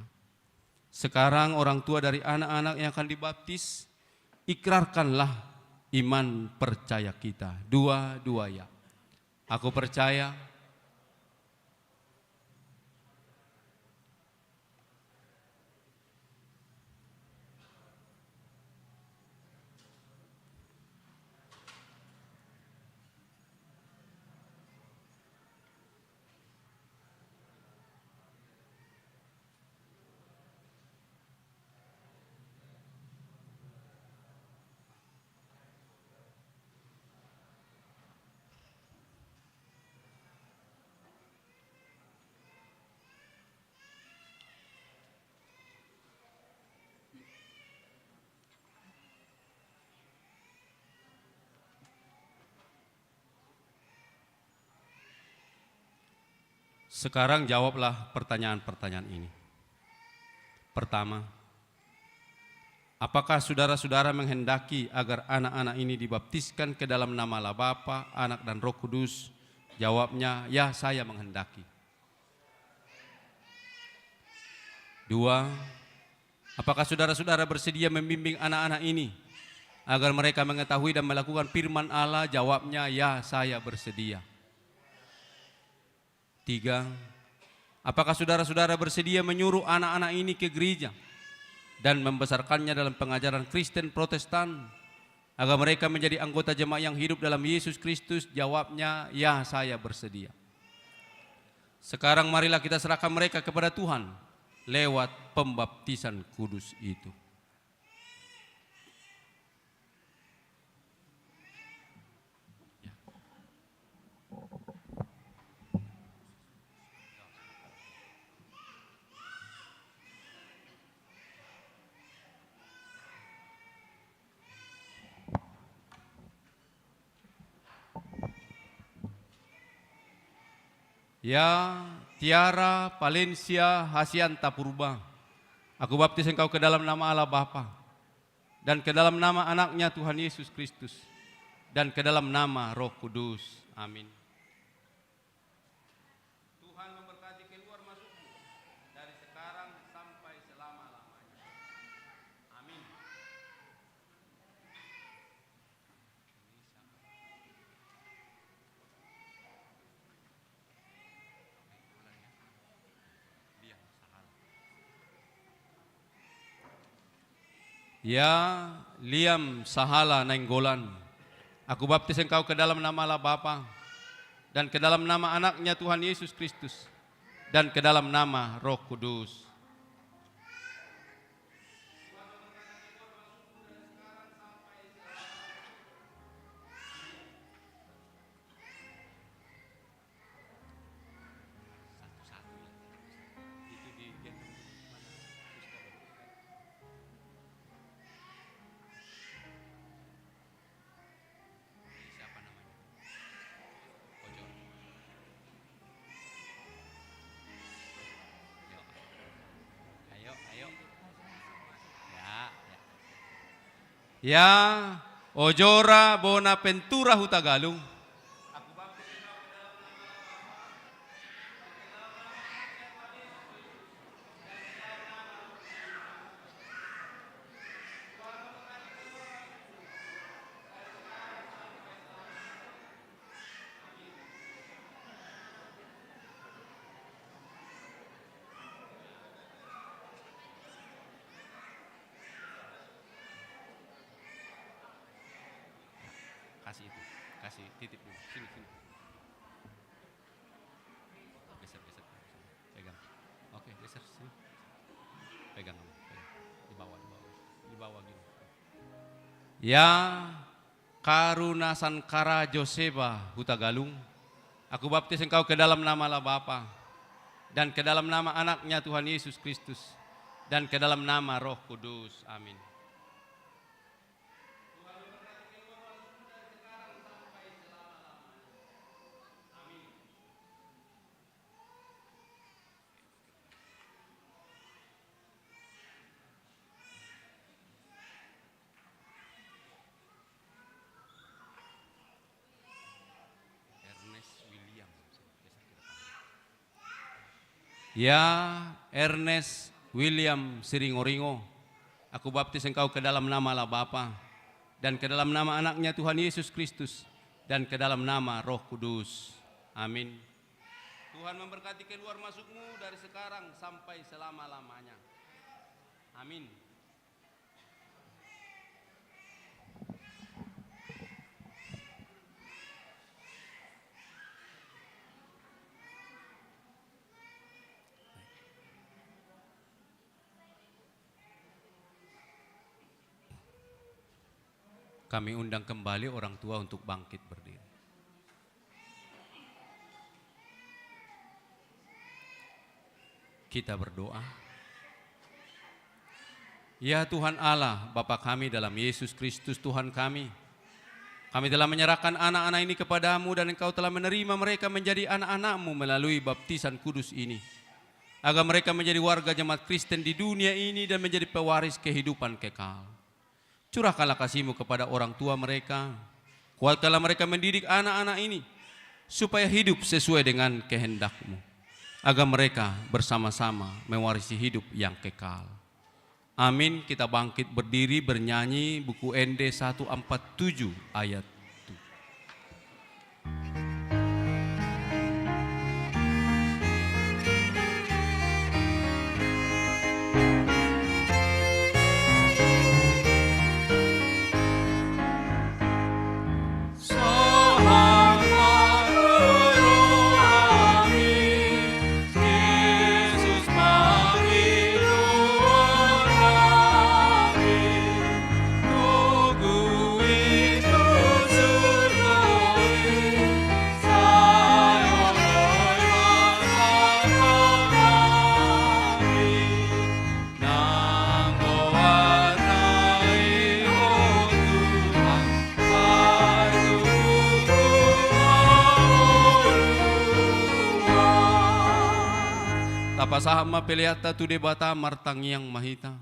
Sekarang orang tua dari anak-anak yang akan dibaptis, ikrarkanlah iman percaya kita. Dua-dua ya. Aku percaya. Sekarang jawablah pertanyaan-pertanyaan ini. Pertama, apakah saudara-saudara menghendaki agar anak-anak ini dibaptiskan ke dalam nama Allah Bapa, Anak dan Roh Kudus? Jawabnya, ya, saya menghendaki. Dua, apakah saudara-saudara bersedia membimbing anak-anak ini agar mereka mengetahui dan melakukan firman Allah? Jawabnya, ya, saya bersedia. Tiga, apakah saudara-saudara bersedia menyuruh anak-anak ini ke gereja dan membesarkannya dalam pengajaran Kristen Protestan agar mereka menjadi anggota jemaat yang hidup dalam Yesus Kristus? Jawabnya, ya, saya bersedia. Sekarang marilah kita serahkan mereka kepada Tuhan lewat pembaptisan kudus itu. Ya Tiara Valencia Hasianta Purba, aku baptis engkau ke dalam nama Allah Bapa dan ke dalam nama anaknya Tuhan Yesus Kristus dan ke dalam nama Roh Kudus. Amin. Tuhan memberkati keluar masukmu dari sekarang sampai selama-lamanya. Amin. Ya Liam Sahala Nainggolan, aku baptis engkau ke dalam nama Allah Bapa dan ke dalam nama anaknya Tuhan Yesus Kristus dan ke dalam nama Roh Kudus. Ya Ojora Bonaventura Hutagalung, kasih itu, kasih titip dulu, sini. Geser, pegang. Oke, geser sini. Pegang, di bawah gini. Ya Karuna Sankara Joseba Hutagalung, aku baptis engkau ke dalam nama Allah Bapa dan ke dalam nama anaknya Tuhan Yesus Kristus dan ke dalam nama Roh Kudus. Amin. Ya Ernest William Siringoringo, aku baptis engkau ke dalam nama Allah Bapa dan ke dalam nama anaknya Tuhan Yesus Kristus dan ke dalam nama Roh Kudus. Amin. Tuhan memberkati keluar masukmu dari sekarang sampai selama-lamanya. Amin. Kami undang kembali orang tua untuk bangkit berdiri. Kita berdoa. Ya Tuhan Allah, Bapa kami dalam Yesus Kristus Tuhan kami telah menyerahkan anak-anak ini kepadamu dan Engkau telah menerima mereka menjadi anak-anak-Mu melalui baptisan kudus ini. Agar mereka menjadi warga jemaat Kristen di dunia ini dan menjadi pewaris kehidupan kekal. Curahkanlah kasih-Mu kepada orang tua mereka. Kuatkanlah mereka mendidik anak-anak ini supaya hidup sesuai dengan kehendak-Mu. Agar mereka bersama-sama mewarisi hidup yang kekal. Amin. Kita bangkit berdiri bernyanyi buku ND 147 ayat 7. Tugu itu tapasahama peleata tu debata martangiang mahita.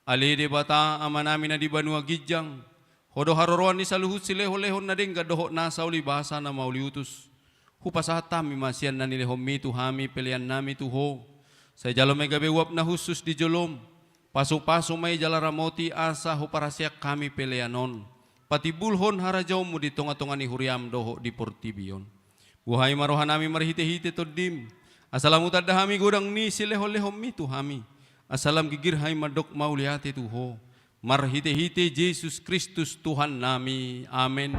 Ali debata amanami na di banua gijang. Hodo haroroan ni saluhut sileho-lehon na ding gadoho na sa uli bahasa na mauliutus. Hupasahata mi masian na nilehom mi tuhami pelian nami tuho. Sa jalo may gabewap na husus di jolom. Paso-paso may jalaramoti asa huparasyak kami peleanon. Pati bulhon harajaw mo di tonga-tonga ni huriam doho di portibion. Buhay marohan nami marhite-hite todim. Asalam utadahami gudang ni sileho-lehom mi tuhami. Asalam gigirhay madok mauliate tuho. Marhite-hite Jesus Kristus Tuhan nami. Amen.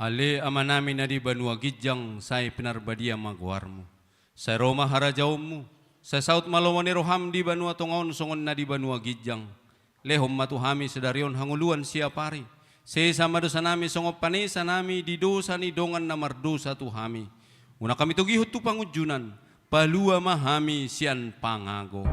Ale amanami na di banua gijang say pinarbadia magwarmo. Sa Roma harajawmu. Sa South Malawani roham di banua tongaon songon na di banua gijang. Lehom matuhami sedarion hanguluan siya pari. Sesama dosa nami songop panesa nami di dosa ni dongan na mardosa tuhami. Una kami tugihut tu pangujunan. Palua mahami sian pangago.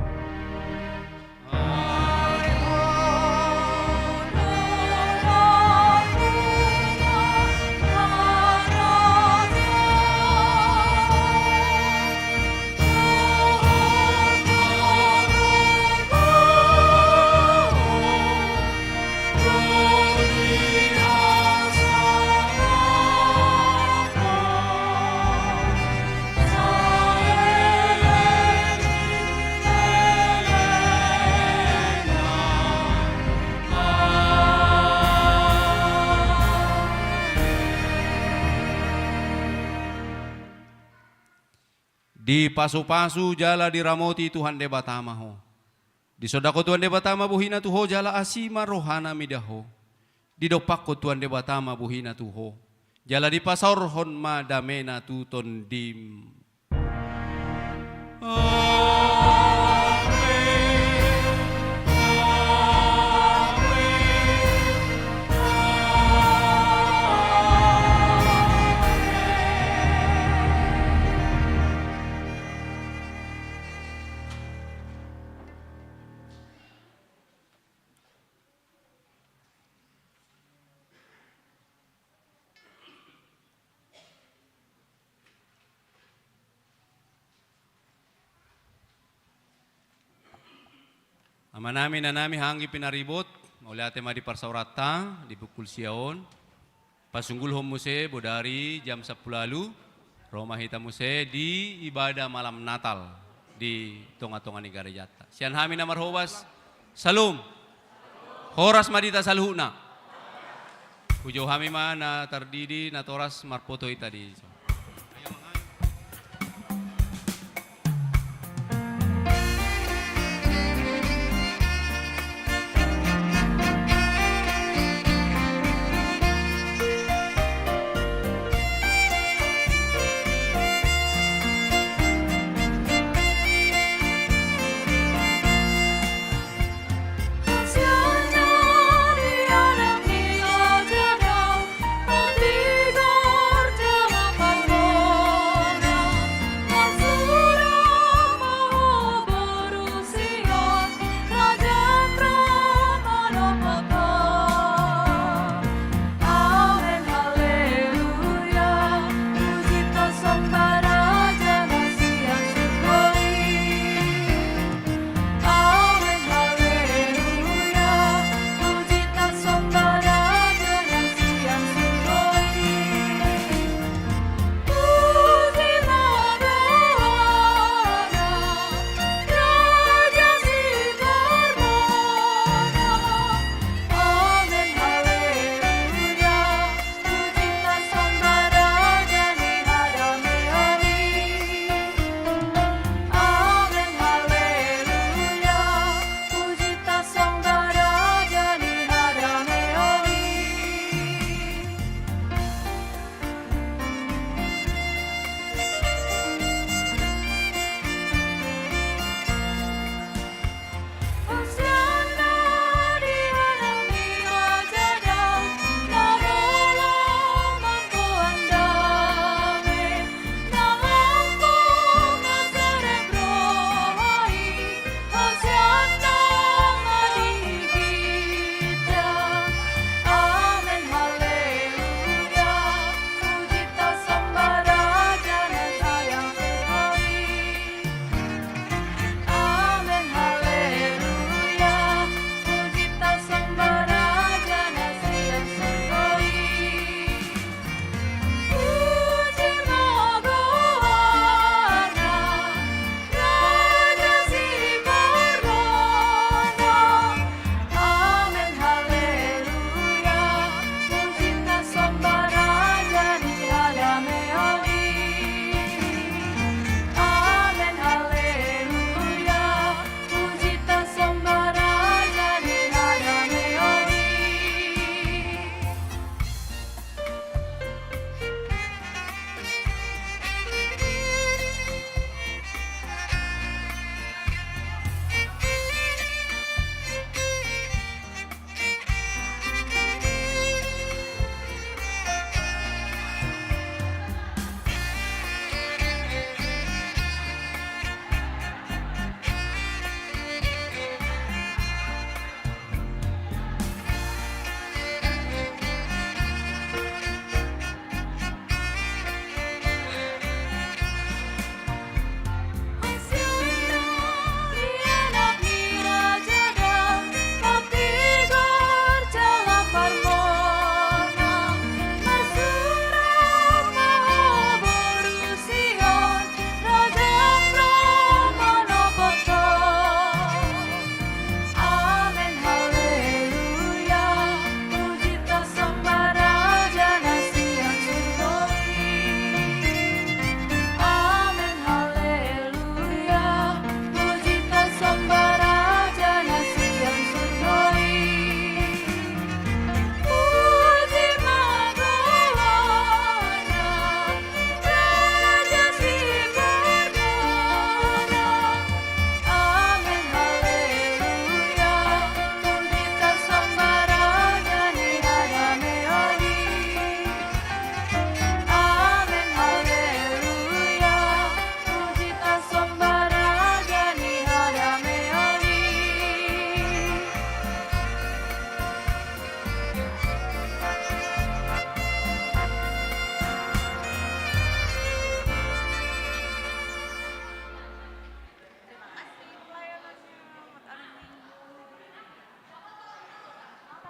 Di pasu-pasu jala diramoti Tuhan debatama ho. Di sodako Tuhan debatama buhina tuho jala asima rohana midaho. Di dopako Tuhan debatama buhina tuho. Jala di pasor hon madamena tuton dim. Amanami na nami hangi pinaribot, maulate ma di parsaurata, di bukul siaon, pasunggul homuse bodari jam 10 lalu, Roma hita muse di ibadah malam Natal di tonga-tonga ni Garejata. Sian hami na marhobas, salum, horas madita saluhuna. Pujo hami ma na tardidi na toras marpoto ita di.